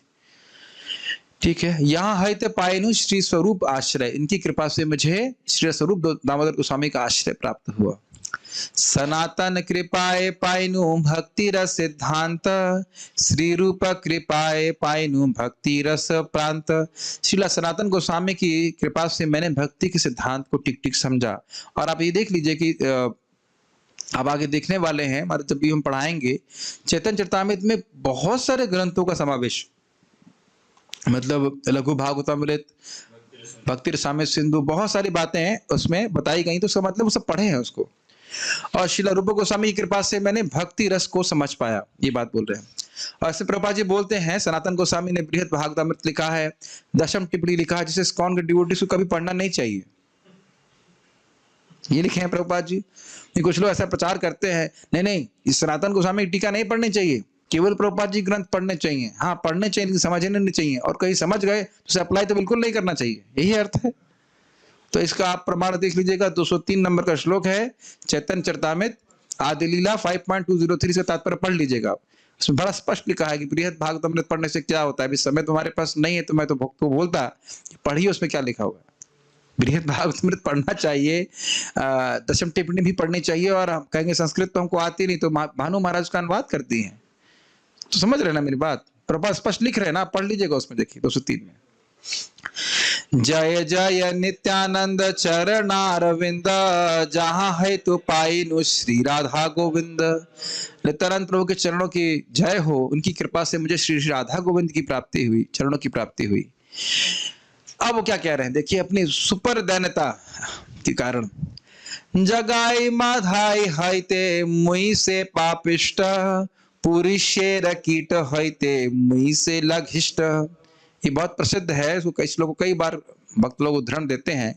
ठीक है, यहाँ है ते पाइनु श्री स्वरूप आश्रय, इनकी कृपा से मुझे श्री स्वरूप दामोदर गोस्वामी का आश्रय प्राप्त हुआ। सनातन कृपाए पाइनु भक्ति रस सिद्धांत, श्री रूप कृपाए पाइनु भक्ति रस प्रांत। श्रीला सनातन गोस्वामी की कृपा से मैंने भक्ति के सिद्धांत को टिक टिक समझा। और आप ये देख लीजिए कि अब आगे देखने वाले हैं, हमारे जब भी हम पढ़ाएंगे, चैतन्य चरितामृत में बहुत सारे ग्रंथों का समावेश, मतलब लघु भागवतामृत, भक्ति रसामृत सिंधु, बहुत सारी बातें हैं उसमें बताई गई, तो उसका मतलब वो सब पढ़े हैं उसको। और श्रील रूप गोस्वामी की कृपा से मैंने भक्ति रस को समझ पाया, ये बात बोल रहे हैं। और ऐसे प्रभुपाद जी बोलते हैं, सनातन गोस्वामी ने बृहद भागवतामृत लिखा है, दशम टिप्पणी लिखा है, जिसे इस्कॉन के डिवोटीज को कभी पढ़ना नहीं चाहिए। ये लिखे हैं प्रभुपाद जी। कुछ लोग ऐसा प्रचार करते हैं, नहीं, इस सनातन गोस्वामी की टीका नहीं पढ़नी चाहिए, केवल प्रभुपाद जी ग्रंथ पढ़ने चाहिए। हाँ, पढ़ने चाहिए लेकिन समझने नहीं चाहिए, और कहीं समझ गए तो उसे अप्लाई तो बिल्कुल नहीं करना चाहिए, यही अर्थ है। तो इसका आप प्रमाण देख लीजिएगा, 203 नंबर का श्लोक है चैतन्य चरितामृत आदि लीला 5.203 से तात्पर्य पढ़ लीजिएगा। उसमें बड़ा स्पष्ट लिखा है कि बृहद भागवतामृत पढ़ने से क्या होता है। अभी समय तुम्हारे पास नहीं है तो मैं तो भक्त को बोलता पढ़िए, उसमें क्या लिखा हुआ है। बृहद भागवतामृत पढ़ना चाहिए, दशम टिप्पणी भी पढ़नी चाहिए। और हम कहेंगे संस्कृत तो हमको आती नहीं, तो भानु महाराज का अनुवाद करती हैं, तो समझ रहे ना मेरी बात। प्रभा स्पष्ट लिख रहे हैं ना, पढ़ लीजिएगा उसमें, देखिए 203 में। जय जय नित्यानंद चरणारविंद, जहां है तो पाइनु श्री राधा गोविंद। नित्यानंद प्रभु के चरणों की जय हो, उनकी कृपा से मुझे श्री राधा गोविंद की प्राप्ति हुई, चरणों की प्राप्ति हुई। अब वो क्या कह रहे हैं, देखिए, अपनी सुपर दैन्यता के कारण। जगाई माधाई हैते मुई से पापिष्ट, पुरुषेर कीट हैते मुई से लघिष्ट। ये बहुत प्रसिद्ध है, इसको कई लोग कई बार भक्त लोग उदाहरण देते हैं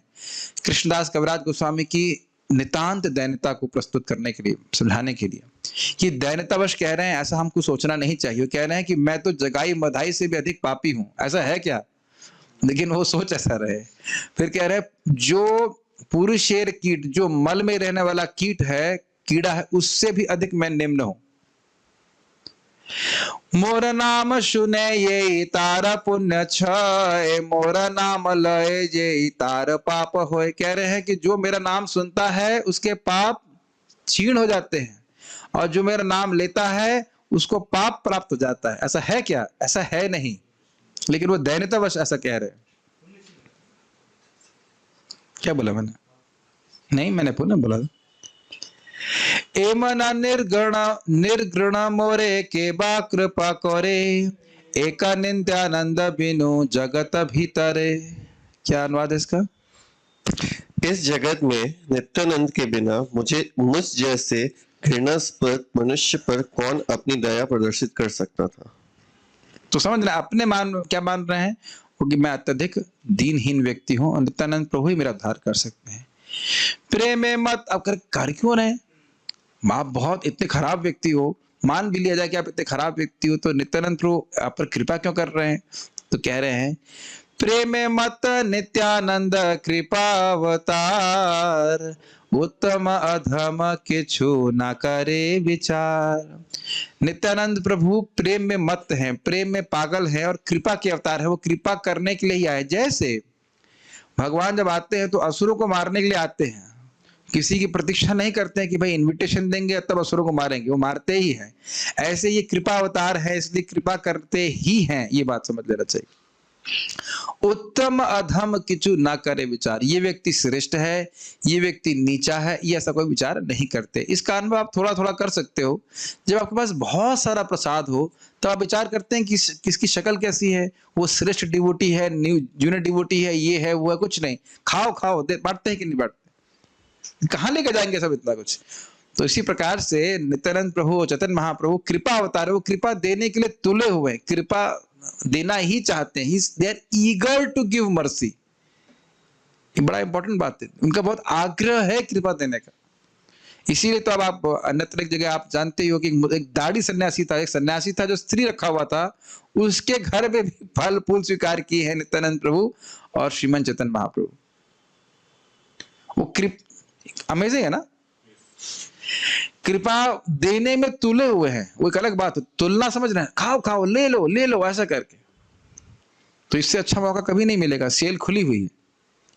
कृष्णदास कविराज गोस्वामी की नितांत दैन्यता को प्रस्तुत करने के लिए, समझाने के लिए कि दैन्यतावश कह रहे हैं, ऐसा हमको सोचना नहीं चाहिए। कह रहे हैं कि मैं तो जगाई मधाई से भी अधिक पापी हूं, ऐसा है क्या? लेकिन वो सोच ऐसा रहे। फिर कह रहे हैं जो पुरुषेर कीट, जो मल में रहने वाला कीट है, कीड़ा है, उससे भी अधिक मैं निम्न हूं। मोर नाम सुने ये तार पुण्य क्षय, मोर नाम लय जे तार पाप होय। कह रहे हैं कि जो मेरा नाम सुनता है उसके पाप क्षीण हो जाते हैं, और जो मेरा नाम लेता है उसको पाप प्राप्त हो जाता है। ऐसा है क्या? ऐसा है नहीं, लेकिन वो दैन्यतावश ऐसा कह रहे हैं। क्या बोला मैंने? नहीं, मैंने पुनः बोला। एमना निर्गुण मोरे के बा कृपा करे, एका नित्यानंद बिनु जगत भीतरे। क्या अनुवाद है इसका? इस जगत में नित्यानंद के बिना मुझ जैसे घृणास्पद मनुष्य पर कौन अपनी दया प्रदर्शित कर सकता था। तो समझ रहे, अपने क्या मान रहे हैं वो कि मैं अत्यधिक दीनहीन व्यक्ति हूं और नित्यानंद प्रभु ही मेरा उद्धार कर सकते हैं। प्रेम में मत अब कर क्यों रहे? आप बहुत इतने खराब व्यक्ति हो, मान भी लिया जाए कि आप इतने खराब व्यक्ति हो, तो नित्यानंद प्रभु आप पर कृपा क्यों कर रहे हैं? तो कह रहे हैं प्रेम मत नित्यानंद कृपावतार, उत्तम अधम किछु न करे विचार। नित्यानंद प्रभु प्रेम में मत हैं, प्रेम में पागल हैं और कृपा के अवतार है। वो कृपा करने के लिए ही आए। जैसे भगवान जब आते हैं तो असुरों को मारने के लिए आते हैं, किसी की प्रतीक्षा नहीं करते हैं कि भाई इनविटेशन देंगे तब असुरों को मारेंगे, वो मारते ही हैं। ऐसे ये कृपा अवतार है, इसलिए कृपा करते ही हैं, ये बात समझ लेना चाहिए। उत्तम अधम किचु ना करे विचार, ये व्यक्ति श्रेष्ठ है, ये व्यक्ति नीचा है, ये ऐसा कोई विचार नहीं करते। इसका अनुभव आप थोड़ा थोड़ा कर सकते हो। जब आपके पास बहुत सारा प्रसाद हो तो आप विचार करते हैं कि किसकी शक्ल कैसी है, वो श्रेष्ठ डिवोटी है, जूनियर डिवोटी है, ये है वो है। कुछ नहीं, खाओ खाओ, बांटते हैं कि नहीं बांटते? कहां लेके जाएंगे सब इतना कुछ? तो इसी प्रकार से नित्यानंद प्रभु, चैतन्य महाप्रभु कृपा अवतार है, वो कृपा देने के लिए तुले हुए हैं, कृपा देना ही चाहते हैं। They are eager to give mercy. ये बड़ा इंपॉर्टेंट बात है, उनका बहुत आग्रह है कृपा देने का। इसीलिए तो अब आप अन्यत्र एक जगह आप जानते ही हो कि एक दाढ़ी सन्यासी था, एक सन्यासी था जो स्त्री रखा हुआ था, उसके घर में भी फल फूल स्वीकार किए हैं नित्यानंद प्रभु और श्रीमन चैतन्य महाप्रभु। वो अमेजिंग है ना? कृपा देने में तुले हुए हैं, वो एक अलग बात है। तुलना समझ रहे हैं, खाओ खाओ, ले लो ऐसा करके। तो इससे अच्छा मौका कभी नहीं मिलेगा, सेल खुली हुई है।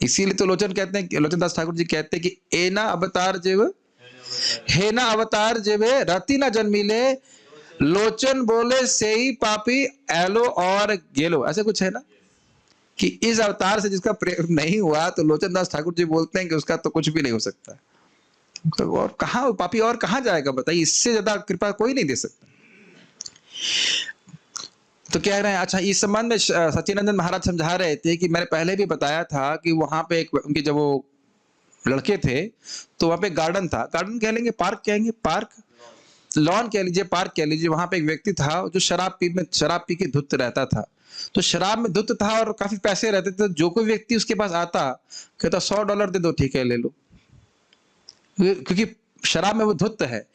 इसीलिए तो लोचन दास ठाकुर जी कहते हैं कि एना अवतार जेव हेना अवतार जेवे रति न जन्मिले, लोचन बोले से ही पापी एलो और गेलो। ऐसे कुछ है ना कि इस अवतार से जिसका प्रेम नहीं हुआ, तो लोचन दास ठाकुर जी बोलते हैं कि उसका तो कुछ भी नहीं हो सकता। तो और कहां पापी और कहां जाएगा बताइए? इससे ज्यादा कृपा कोई नहीं दे सकता। तो कह रहे हैं, अच्छा इस संबंध में सच्चिदानंद महाराज समझा रहे थे कि मैंने पहले भी बताया था कि वहां पे उनके जब वो लड़के थे तो वहां पे गार्डन था, गार्डन कह लेंगे, पार्क कहेंगे, पार्क लॉन कह लीजिए, पार्क कह लीजिए। वहां पे एक व्यक्ति था जो शराब पी के धुत रहता था। तो शराब में धुत था और काफी पैसे रहते थे। जो कोई व्यक्ति उसके पास आता कहता $100 दे दो, ठीक है ले लो, क्योंकि शराब में वो धुत है।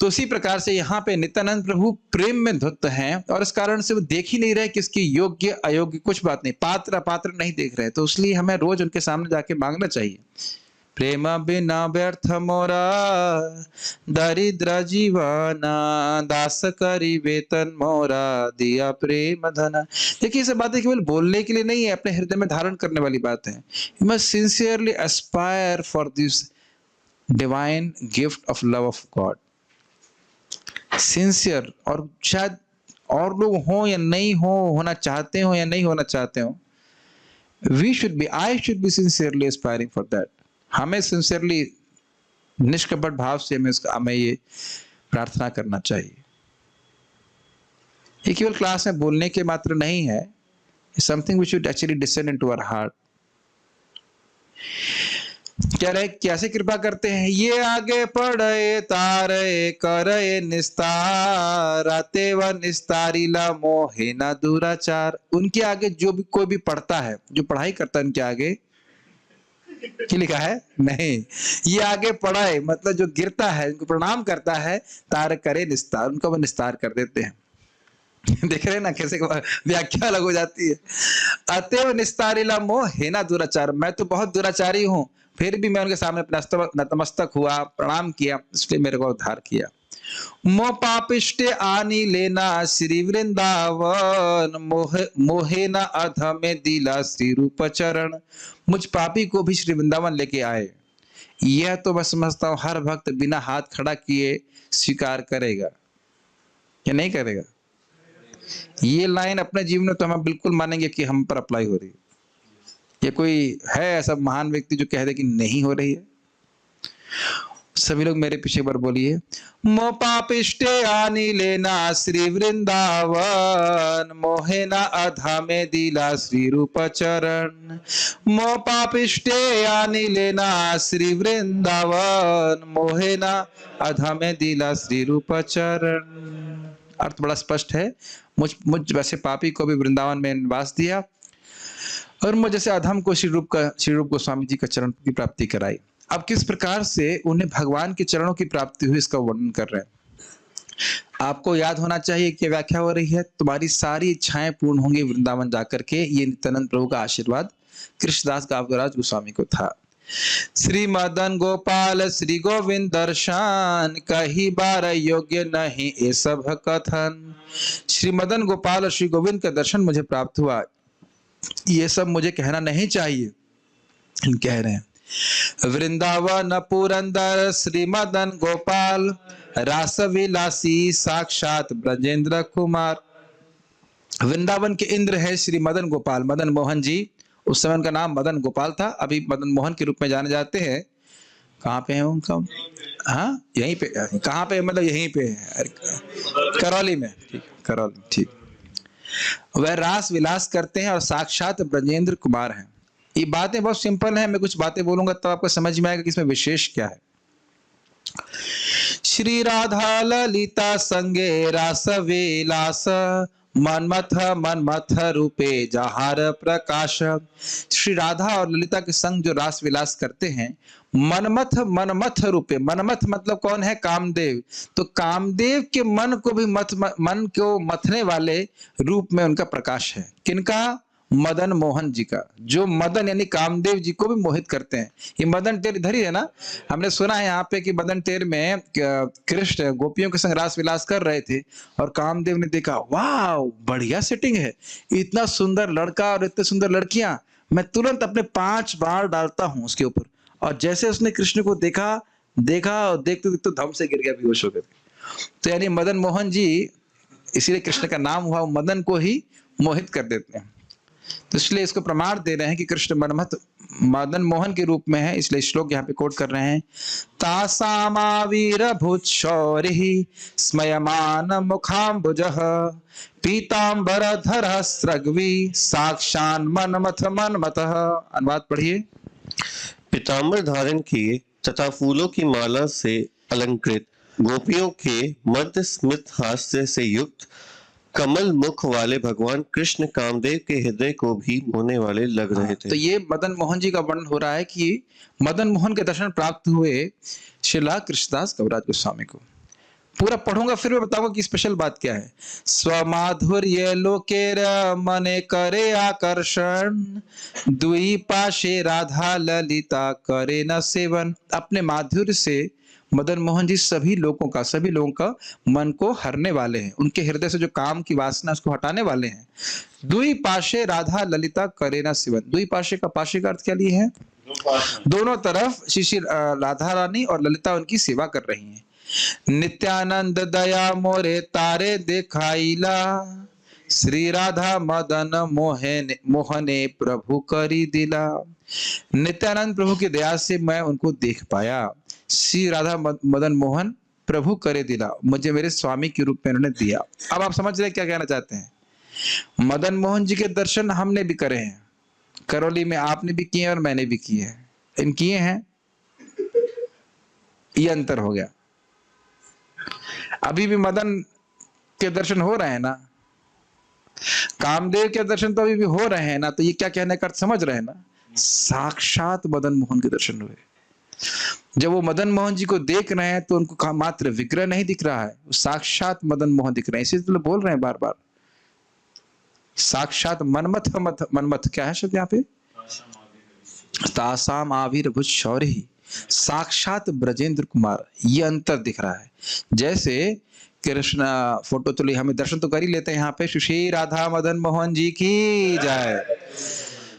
तो इसी प्रकार से यहाँ पे नित्यानंद प्रभु प्रेम में धुत हैं और इस कारण से वो देख ही नहीं रहे किसकी योग्य अयोग्य, कुछ बात नहीं, पात्र अपात्र नहीं देख रहे। तो इसलिए हमें रोज उनके सामने जाके मांगना चाहिए। प्रेम बिना व्यर्थ मोरा दरिद्र जीवाना, दास करी वेतन मोरा दिया प्रेम धना। देखिए ये सब बातें केवल बोलने के लिए नहीं है, अपने हृदय में धारण करने वाली बात है। You must sincerely Aspire for this divine gift of love of God. Sincere, और शायद और लोग हो या नहीं हो, होना चाहते हो या नहीं होना चाहते हो, I should be sincerely aspiring for that. हमें सिंसियरली निष्कपट भाव से हमें ये प्रार्थना करना चाहिए। ये केवल क्लास में बोलने के मात्र नहीं है, something we should actually descend into our heart. कह रहे कैसे कृपा करते हैं? ये आगे पढ़े तारे करे निस्तार, आते व निस्तारीला मोहे न दुराचार। उनके आगे जो भी कोई भी पढ़ता है, जो पढ़ाई करता है, उनके आगे क्या लिखा है? नहीं, ये आगे पढ़ाए मतलब जो गिरता है उनको प्रणाम करता है, तार करे निस्तार, उनका वो निस्तार कर देते हैं। देख रहे हैं ना कैसे व्याख्या अलग हो जाती है। अतएव निस्तारीला मोहे न दुराचार, मैं तो बहुत दुराचारी हूं, फिर भी मैं उनके सामने नतमस्तक हुआ, प्रणाम किया, इसलिए मेरे को उद्धार किया। मो पापिष्टे आनी लेना श्री वृंदावन, मोहे न अधमे दिला श्री रूप चरण। मुझ पापी को भी श्री वृंदावन लेके आए, यह तो मैं समझता हूं हर भक्त बिना हाथ खड़ा किए स्वीकार करेगा या नहीं करेगा। ये लाइन अपने जीवन में तो हम बिल्कुल मानेंगे कि हम पर अप्लाई हो रही है। ये कोई है ऐसा महान व्यक्ति जो कह दे कि नहीं हो रही है? सभी लोग मेरे पीछे बार बोलिए, मो पापिष्टे आनी लेना श्री वृंदावन, मोहे न अधा में दिला श्री रूप चरण। मो पापिष्टे आनी लेना श्री वृंदावन, मोहे न अधा में दिला श्री रूप चरण। अर्थ बड़ा स्पष्ट है, मुझ वैसे पापी को भी वृंदावन में निवास दिया और मुझ जैसे अधम को श्री रूप गोस्वामी जी का चरण की प्राप्ति कराई। अब किस प्रकार से उन्हें भगवान के चरणों की प्राप्ति हुई इसका वर्णन कर रहे हैं। आपको याद होना चाहिए कि व्याख्या हो रही है, तुम्हारी सारी इच्छाएं पूर्ण होंगी वृंदावन जाकर के। ये नित्यानंद प्रभु का आशीर्वाद कृष्णदास काव्यराज गोस्वामी को था। श्री मदन गोपाल श्री गोविंद दर्शन, कही बार योग्य नहीं ये सब कथन। श्री मदन गोपाल और श्री गोविंद का दर्शन मुझे प्राप्त हुआ, ये सब मुझे कहना नहीं चाहिए, कह रहे हैं। वृंदावन पुरंदर श्री मदन गोपाल, रास विलासी साक्षात ब्रजेंद्र कुमार। वृंदावन के इंद्र है श्री मदन गोपाल, मदन मोहन जी। उस समय उनका नाम मदन गोपाल था, अभी मदन मोहन के रूप में जाने जाते हैं। कहाँ पे है उनका? हाँ, यहीं पे। कहाँ पे? मतलब यहीं पे है, करौली में। ठीक, करौली, ठीक। वह रास विलास करते हैं और साक्षात ब्रजेंद्र कुमार हैं। ये बातें बहुत सिंपल हैं, मैं कुछ बातें बोलूंगा तो आपको समझ में आएगा कि इसमें विशेष क्या है। श्री राधा ललिता संगे रास विलास, मनमथ रूपे जहार प्रकाश। श्री राधा और ललिता के संग जो रास विलास करते हैं, मनमथ रूपे। मनमथ मतलब कौन है? कामदेव। तो कामदेव के मन को भी मन को मथने वाले रूप में उनका प्रकाश है। किनका? मदन मोहन जी का, जो मदन यानी कामदेव जी को भी मोहित करते हैं। ये मदन टेर इधर ही है ना। हमने सुना है यहाँ पे कि मदन टेर में कृष्ण गोपियों के संग रास विलास कर रहे थे और कामदेव ने देखा, वाह बढ़िया सेटिंग है, इतना सुंदर लड़का और इतने सुंदर लड़कियां, मैं तुरंत अपने 5 बार डालता हूं उसके ऊपर। और जैसे उसने कृष्ण को देखा और देखते देखते धम से गिर गया, बेहोश हो गए। तो यानी मदन मोहन जी, इसीलिए कृष्ण का नाम हुआ, मदन को ही मोहित कर देते हैं। तो इसलिए इसको प्रमाण दे रहे हैं कि कृष्ण मदन मोहन के रूप में है, इसलिए श्लोक यहाँ पे कोट कर रहे हैं। तासामावीर भूतशौरिः स्मयमान मुखाम्बुजः, पीतांबरधरः स्रग्वी साक्षान् मनमथः। अनुवाद पढ़िए। पीतांबर धारण किए तथा फूलों की माला से अलंकृत, गोपियों के मध्य स्मित हास्य से युक्त, कमल मुख वाले भगवान कृष्ण कामदेव के हृदय को भी मोहने वाले लग रहे थे। तो ये मदन मोहन जी का वर्णन हो रहा है कि मदन मोहन के दर्शन प्राप्त हुए श्रीला कृष्णदास कविराज गोस्वामी को। पूरा पढ़ूंगा फिर मैं बताऊंगा कि स्पेशल बात क्या है। स्वमाधुर्य लोकेर मने करे आकर्षण, दुई पाशे राधा ललिता करे न सेवन। अपने माधुर्य से मदन मोहन जी सभी लोगों का मन को हरने वाले हैं, उनके हृदय से जो काम की वासना उसको हटाने वाले हैं। दुई पाशे राधा ललिता करे न सेवन। दुई पाशे का अर्थ क्या लिए है? दोनों तरफ श्री राधा रानी और ललिता उनकी सेवा कर रही हैं। नित्यानंद दया मोरे तारे देखाइला, श्री राधा मदन मोहने प्रभु करी दिला। नित्यानंद प्रभु की दया से मैं उनको देख पाया। श्री राधा मदन मोहन प्रभु करे दिला, मुझे मेरे स्वामी के रूप में उन्होंने दिया। अब आप समझ रहे क्या कहना चाहते हैं। मदन मोहन जी के दर्शन हमने भी करे हैं, करौली में आपने भी किए और मैंने भी किए हैं। इन किए हैं, ये अंतर हो गया। अभी भी मदन के दर्शन हो रहे हैं ना, कामदेव के दर्शन तो अभी भी हो रहे हैं ना। तो ये क्या कहने का अर्थ समझ रहे हैं ना। साक्षात मदन मोहन के दर्शन हुए। जब वो मदन मोहन जी को देख रहे हैं तो उनको मात्र विग्रह नहीं दिख रहा है, साक्षात मदन मोहन दिख रहे हैं। इसी तो बोल रहे हैं बार बार, साक्षात मनमथ क्या है शब्द यहाँ पे? तासाम आविर्भूत शौरिः, साक्षात ब्रजेंद्र कुमार, ये अंतर दिख रहा है। जैसे कृष्ण फोटो तो ली, हमें दर्शन तो कर ही लेते हैं यहाँ पे, श्री राधा मदन मोहन जी की जय।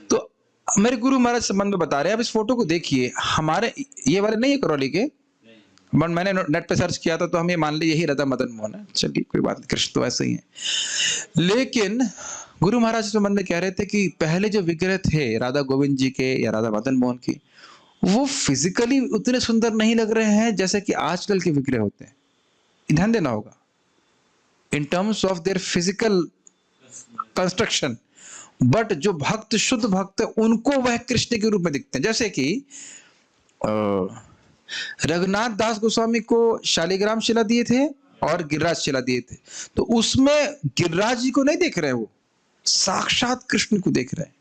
तो मेरे गुरु महाराज संबंध में बता रहे हैं, अब इस फोटो को देखिए, हमारे ये वाले नहीं है करौली के, बट मैंने नेट पे सर्च किया था तो हम ये मान ली यही राधा मदन मोहन है, चलिए कोई बात नहीं, कृष्ण तो ऐसे ही है। लेकिन गुरु महाराज इस संबंध में कह रहे थे कि पहले जो विग्रह थे राधा गोविंद जी के या राधा मदन मोहन की, वो फिजिकली उतने सुंदर नहीं लग रहे हैं जैसे कि आजकल के विग्रह होते हैं। ध्यान देना होगा in terms of their physical construction, but जो भक्त, शुद्ध भक्त, उनको वह कृष्ण के रूप में दिखते हैं। जैसे कि रघुनाथ दास गोस्वामी को शालिग्राम शिला दिए थे और गिरिराज शिला दिए थे, तो उसमें गिरिराज जी को नहीं देख रहे हैं, वो साक्षात कृष्ण को देख रहे हैं।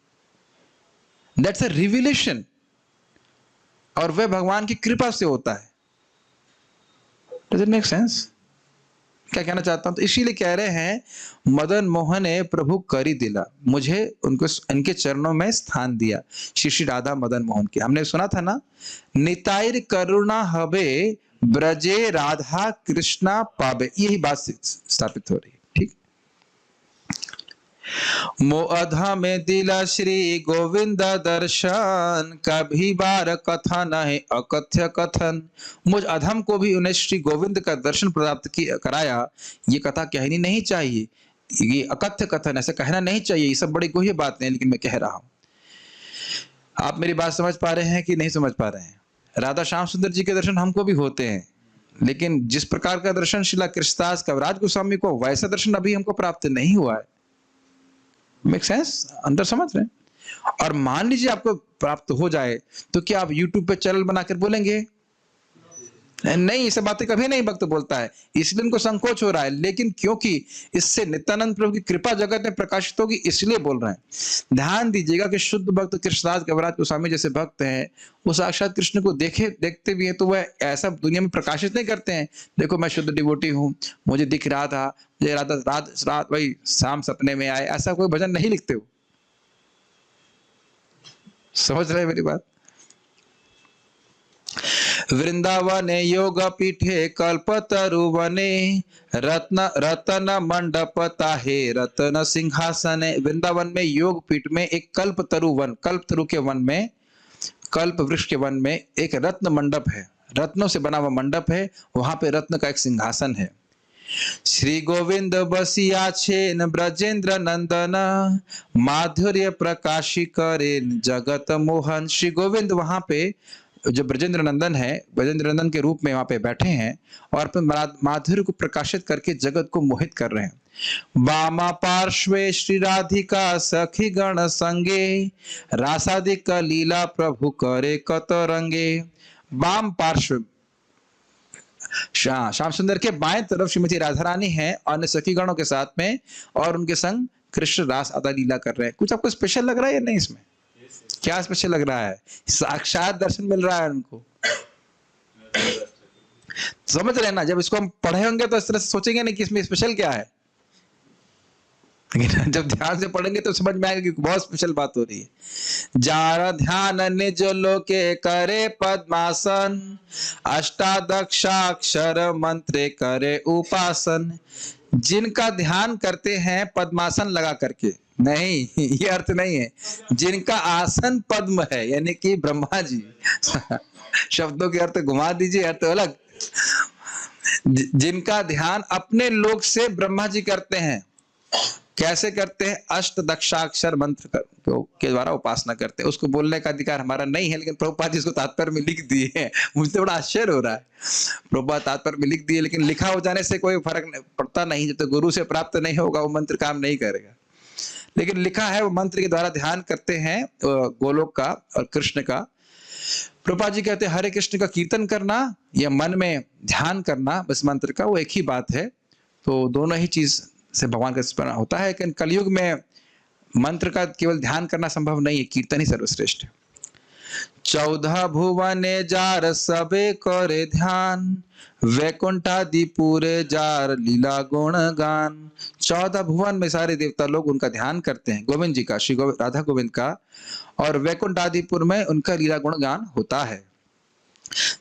दैट्स अ रिविलेशन, और वह भगवान की कृपा से होता है। Does it make sense? क्या कहना चाहता हूं? तो इसीलिए कह रहे हैं, मदन मोहन प्रभु करी दिला, मुझे उनको इनके चरणों में स्थान दिया। श्री श्री राधा मदन मोहन की हमने सुना था ना, निताइर करुणा हबे ब्रजे राधा कृष्णा पाबे, यही बात स्थापित हो रही है। ठीक, मोअधा में दिला श्री गोविंद दर्शन, कभी बार कथा नहीं अकथ्य कथन। मुझ अधम को भी उन्हें श्री गोविंद का दर्शन प्राप्त कराया, ये कथा कहनी नहीं चाहिए, ये अकथ्य कथन, ऐसे कहना नहीं चाहिए, ये सब बड़ी गुह्य बात नहीं, लेकिन मैं कह रहा हूं। आप मेरी बात समझ पा रहे हैं कि नहीं समझ पा रहे हैं? राधा श्याम सुंदर जी के दर्शन हमको भी होते हैं, लेकिन जिस प्रकार का दर्शन शिला कृष्णदास कविराज गोस्वामी को, वैसा दर्शन अभी हमको प्राप्त नहीं हुआ है। Make sense? अंदर समझ रहे हैं? और मान लीजिए आपको प्राप्त हो जाए, तो क्या आप YouTube पे चैनल बनाकर बोलेंगे? नहीं, ये सब बातें कभी नहीं भक्त बोलता है, इसलिए उनको संकोच हो रहा है। लेकिन क्योंकि इससे नित्यानंद प्रभु की कृपा जगत में प्रकाशित होगी, इसलिए बोल रहे हैं। ध्यान दीजिएगा कि शुद्ध भक्त कृष्णदास कविराज गोस्वामी जैसे भक्त हैं, वो साक्षात कृष्ण को देखते भी हैं, तो वह ऐसा दुनिया में प्रकाशित नहीं करते हैं, देखो मैं शुद्ध डिवोटी हूं, मुझे दिख रहा था, मुझे रात भाई शाम सपने में आए, ऐसा कोई भजन नहीं लिखते हो। समझ रहे हैं मेरी बात? वृंदावने योग पीठे कल्पतरुवने, रतन मंडप ताहे रतन सिंहासने। वृंदावन में योग पीठ में एक कल्पतरु वन, कल्पतरु के वन में, कल्प वृक्ष के वन में एक रत्न मंडप है, रत्नों से बना हुआ मंडप है, वहां पे रत्न का एक सिंहासन है। श्री गोविंद बसिया छेन ब्रजेंद्र नंदन, माधुर्य प्रकाशी करे जगत मोहन। श्री गोविंद वहां पे जो ब्रजेंद्र नंदन है, ब्रजेंद्र नंदन के रूप में वहां पे बैठे हैं और अपने माधुर्य को प्रकाशित करके जगत को मोहित कर रहे हैं। वामा पार्श्वे श्री राधिका सखी गण संगे, रासादिक लीला प्रभु करे कतरंगे। वाम पार्श्व श्याम सुंदर के बाएं तरफ श्रीमती राधा रानी है अन्य सखी गणों के साथ में, और उनके संग कृष्ण रास अदा लीला कर रहे हैं। कुछ आपको स्पेशल लग रहा है या नहीं? इसमें क्या स्पेशल लग रहा है? साक्षात दर्शन मिल रहा है उनको। समझ रहे हैं ना? जब इसको हम पढ़े होंगे तो इस तरह से सोचेंगे नहीं कि इसमें स्पेशल क्या है, लेकिन जब ध्यान से पढ़ेंगे तो समझ में आएगा कि बहुत स्पेशल बात हो रही है। जार ध्यान निज लोके करे पद्मासन, अष्टादशाक्षर मंत्र करे उपासन। जिनका ध्यान करते हैं पद्मासन लगा करके, नहीं ये अर्थ नहीं है, जिनका आसन पद्म है यानी कि ब्रह्मा जी। शब्दों के अर्थ घुमा दीजिए, अर्थ अलग। जिनका ध्यान अपने लोक से ब्रह्मा जी करते हैं, कैसे करते हैं? अष्टदशाक्षर मंत्र के द्वारा उपासना करते हैं। उसको बोलने का अधिकार हमारा नहीं है, लेकिन प्रभुपाद जी इसको तात्पर्य में लिख दिए हैं। मुझे बड़ा आश्चर्य हो रहा है, प्रभुपाद तात्पर्य में लिख दिए, लेकिन लिखा हो जाने से कोई फर्क पड़ता नहीं। जब तक गुरु से प्राप्त नहीं होगा वो मंत्र काम नहीं करेगा, लेकिन लिखा है वो मंत्र के द्वारा ध्यान करते हैं गोलोक का और कृष्ण का। प्रभुपाद जी कहते हैं हरे कृष्ण का कीर्तन करना या मन में ध्यान करना, बस मंत्र का वो एक ही बात है। तो दोनों ही चीज से भगवान का स्मरण होता है, लेकिन कलयुग में मंत्र का केवल ध्यान करना संभव नहीं है, कीर्तन ही सर्वश्रेष्ठ है। 14 भुवने जार सबे करे ध्यान, वैकुंठादि पूरे जार लीला गुण गान। 14 भुवन में सारे देवता लोग उनका ध्यान करते हैं, गोविंद जी का, श्री राधा गोविंद का, और वैकुंठ आदिपुर में उनका लीला गुण गान होता है।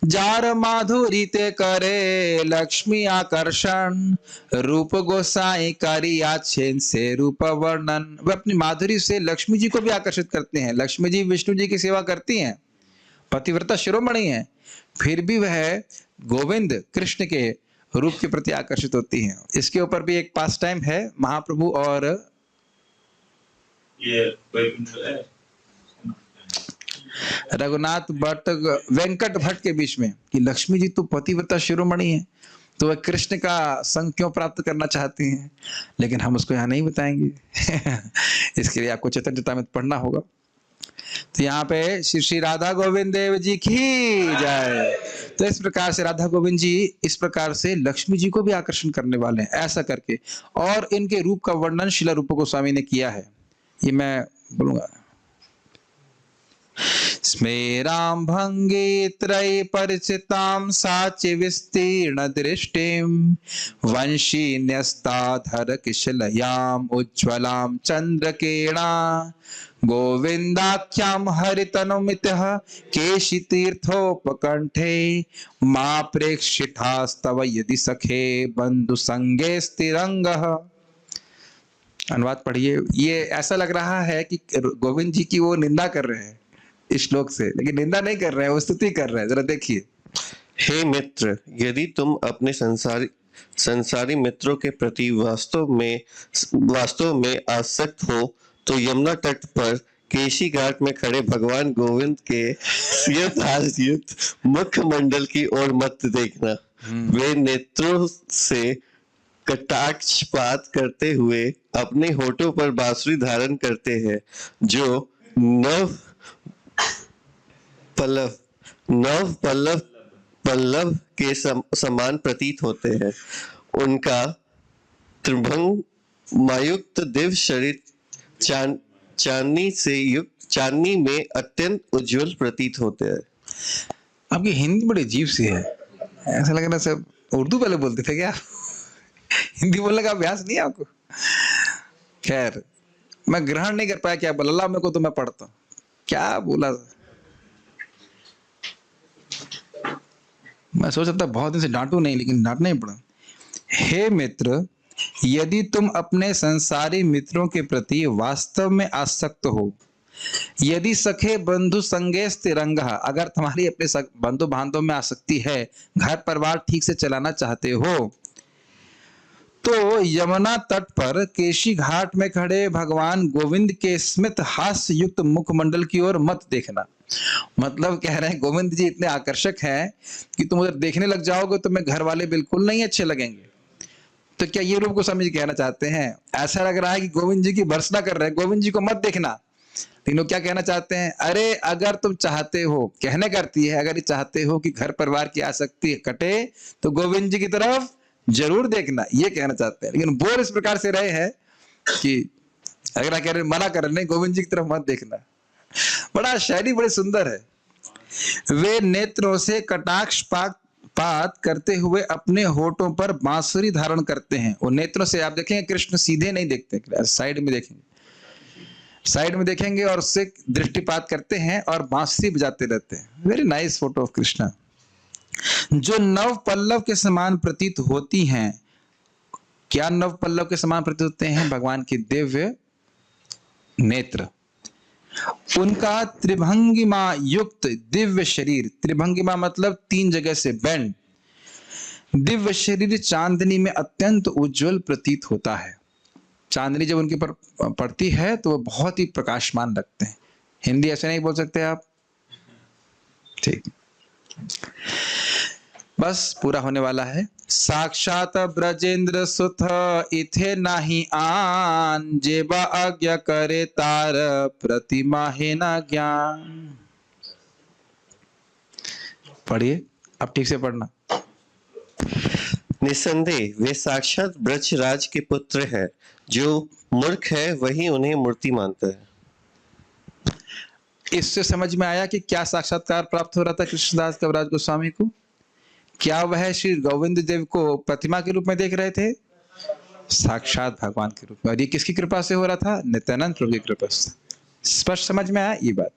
जार माधुरी ते करे लक्ष्मी आकर्षण, रूप गोसाई करिया छेन से रूप वर्णन। वह अपनी माधुरी से लक्ष्मी जी को भी आकर्षित करते हैं। लक्ष्मी जी विष्णु जी की सेवा करती हैं, पतिव्रता शिरोमणि है, फिर भी वह गोविंद कृष्ण के रूप के प्रति आकर्षित होती हैं। इसके ऊपर भी एक पास टाइम है महाप्रभु और ये वैकुंठ है रघुनाथ भट्ट वेंकट भट्ट के बीच में कि लक्ष्मी जी तो पतिव्रता शिरोमणि है, तो वह कृष्ण का संग क्यों प्राप्त करना चाहती हैं, लेकिन हम उसको यहाँ नहीं बताएंगे। इसके लिए आपको चैतन्य चरितामृत पढ़ना होगा। तो यहाँ पे श्री श्री राधा गोविंद देव जी की जय। तो इस प्रकार से राधा गोविंद जी इस प्रकार से लक्ष्मी जी को भी आकर्षण करने वाले हैं ऐसा करके, और इनके रूप का वर्णन शिला रूप गोस्वामी ने किया है, ये मैं बोलूंगा। स्मेरां भंगे त्रय परिचितां साचि विस्तीर्ण दृष्टिं, वंशी न्यस्ताधर किशलयां उज्ज्वलां चंद्रकेणा, गोविंदाख्यां हरितनुमितः केशि तीर्थोपकंठे, मा प्रेक्षितास्तव यदि सखे बंधु संगे स्थिरंगः। अनुवाद पढ़िए। ये ऐसा लग रहा है कि गोविंद जी की वो निंदा कर रहे हैं इस श्लोक से, लेकिन निंदा नहीं कर रहे हैं, वो स्तुति कर रहे हैं। जरा देखिए। हे मित्र, यदि तुम अपने संसारी मित्रों के प्रति वास्तव में आसक्त हो तो यमुना तट पर केशी घाट में खड़े भगवान गोविंद के युक्त मुखमंडल की ओर मत देखना। वे नेत्रों से कटाक्षपात करते हुए अपने होठों पर बांसुरी धारण करते हैं, जो नव पल्लव के समान प्रतीत होते हैं। उनका त्रिभंग मायुक्त दिव्य शरीर चांदनी में अत्यंत उज्जवल प्रतीत होते हैं। आपकी हिंदी बड़ी अजीब सी है, ऐसा लग रहा है सब उर्दू पहले बोलते थे क्या? हिंदी बोलने का अभ्यास नहीं है आपको? खैर, मैं ग्रहण नहीं कर पाया क्या बोला। अल्लाह मेरे को तो मैं पढ़ता हूँ क्या बोला। मैं सोच सकता बहुत दिन से डांटू नहीं, लेकिन डांटना ही पड़ा। हे मित्र, यदि तुम अपने संसारी मित्रों के प्रति वास्तव में आसक्त हो, यदि सखे बंधु संगे स्थिरंगः, अगर तुम्हारी अपने बंधु बांधव में आसक्ति है, घर परिवार ठीक से चलाना चाहते हो, तो यमुना तट पर केशी घाट में खड़े भगवान गोविंद के स्मित हास्य युक्त मुखमंडल की ओर मत देखना। मतलब कह रहे हैं गोविंद जी इतने आकर्षक हैं कि तुम उधर देखने लग जाओगे तो तुम्हें घर वाले बिल्कुल नहीं अच्छे लगेंगे। तो क्या ये रूप गोस्वामी जी कहना चाहते हैं? ऐसा लग रहा है कि गोविंद जी की भर्त्सना कर रहे हैं, गोविंद जी को मत देखना। लेकिन वो क्या कहना चाहते हैं? अरे अगर तुम चाहते हो, कहने करती है, अगर चाहते हो कि घर परिवार की आसक्ति कटे तो गोविंद जी की तरफ जरूर देखना, ये कहना चाहते हैं। लेकिन बोल इस प्रकार से रहे हैं कि अगर कह रहे मना कर रहे, गोविंद जी की तरफ मत देखना। बड़ा शायरी बड़ी सुंदर है। वे नेत्रों से कटाक्ष पात करते हुए अपने होठों पर बांसुरी धारण करते हैं। वो नेत्रों से आप देखेंगे कृष्ण सीधे नहीं देखते, साइड में देखेंगे, साइड में देखेंगे और उससे दृष्टिपात करते हैं और बांसुरी बजाते रहते हैं। Very nice photo of Krishna, जो नव पल्लव के समान प्रतीत होती हैं। क्या नव पल्लव के समान प्रतीत होते हैं? भगवान के दिव्य नेत्र, उनका त्रिभंगिमा युक्त दिव्य शरीर, त्रिभंगिमा मतलब तीन जगह से बैंड, दिव्य शरीर चांदनी में अत्यंत उज्जवल प्रतीत होता है। चांदनी जब उनके पर पड़ती है तो वो बहुत ही प्रकाशमान लगते हैं। हिंदी ऐसे नहीं बोल सकते आप? ठीक, बस पूरा होने वाला है। साक्षात ब्रजेंद्र सुत इथे नाही आन, जेबा आज्ञा करे तार प्रतिमा है ना ज्ञान। पढ़िए, अब ठीक से पढ़ना। निसंदेह वे साक्षात ब्रजराज के पुत्र है, जो मूर्ख है वही उन्हें मूर्ति मानता है। इससे समझ में आया कि क्या साक्षात्कार प्राप्त हो रहा था कृष्णदास कविराज गोस्वामी को। क्या वह श्री गोविंद देव को प्रतिमा के रूप में देख रहे थे? साक्षात भगवान के रूप में। और ये किसकी कृपा से हो रहा था? नित्यानंद प्रभु की कृपा से। स्पष्ट समझ में आया ये बात।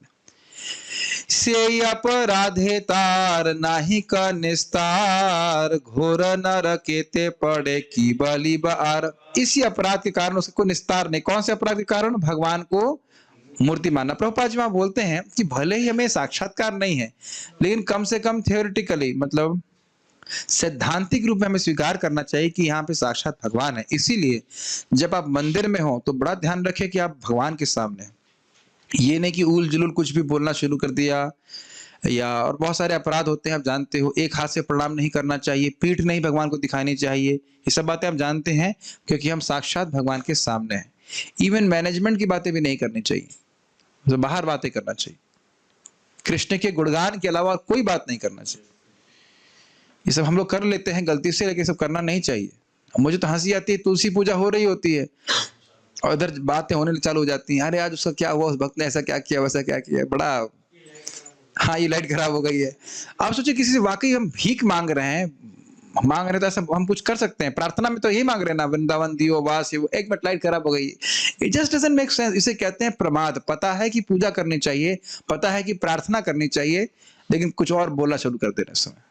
से अपराधे तार नाही का निस्तार, घोर नरकेते पड़े की बलि बार। इसी अपराध के कारण उसको निस्तार नहीं। कौन से अपराध के कारण? भगवान को मूर्ति मानना। प्रभुपाद जी वहां बोलते हैं कि भले ही हमें साक्षात्कार नहीं है, लेकिन कम से कम थियोरिटिकली, मतलब सैद्धांतिक रूप में हमें स्वीकार करना चाहिए कि यहाँ पे साक्षात भगवान है। इसीलिए जब आप मंदिर में हो तो बड़ा ध्यान रखें कि आप भगवान के सामने हैं। ये नहीं कि उल जुलूल कुछ भी बोलना शुरू कर दिया, या और बहुत सारे अपराध होते हैं, आप जानते हो। एक हाथ से प्रणाम नहीं करना चाहिए, पीठ नहीं भगवान को दिखानी चाहिए, ये सब बातें आप जानते हैं, क्योंकि हम साक्षात भगवान के सामने हैं। इवन मैनेजमेंट की बातें भी नहीं करनी चाहिए, तो बाहर बातें करना चाहिए। कृष्ण के गुणगान के अलावा कोई बात नहीं करना चाहिए। ये सब हम लोग कर लेते हैं गलती से, लेकिन सब करना नहीं चाहिए। मुझे तो हंसी आती है, तुलसी पूजा हो रही होती है और इधर बातें होने चालू हो जाती हैं, अरे आज उसका क्या हुआ, उस भक्त ने ऐसा क्या किया, वैसा क्या किया, बड़ा, हाँ ये लाइट खराब हो गई है। आप सोचिए किसी से वाकई हम भीख मांग रहे हैं, तो ऐसा हम कुछ कर सकते हैं। प्रार्थना में तो यही मांग रहे हैं ना, वृंदावन दियो वास, एक मिनट लाइट खराब हो गई, it just doesn't make sense. इसे कहते हैं प्रमाद। पता है कि पूजा करनी चाहिए, पता है कि प्रार्थना करनी चाहिए, लेकिन कुछ और बोलना शुरू कर देना समय।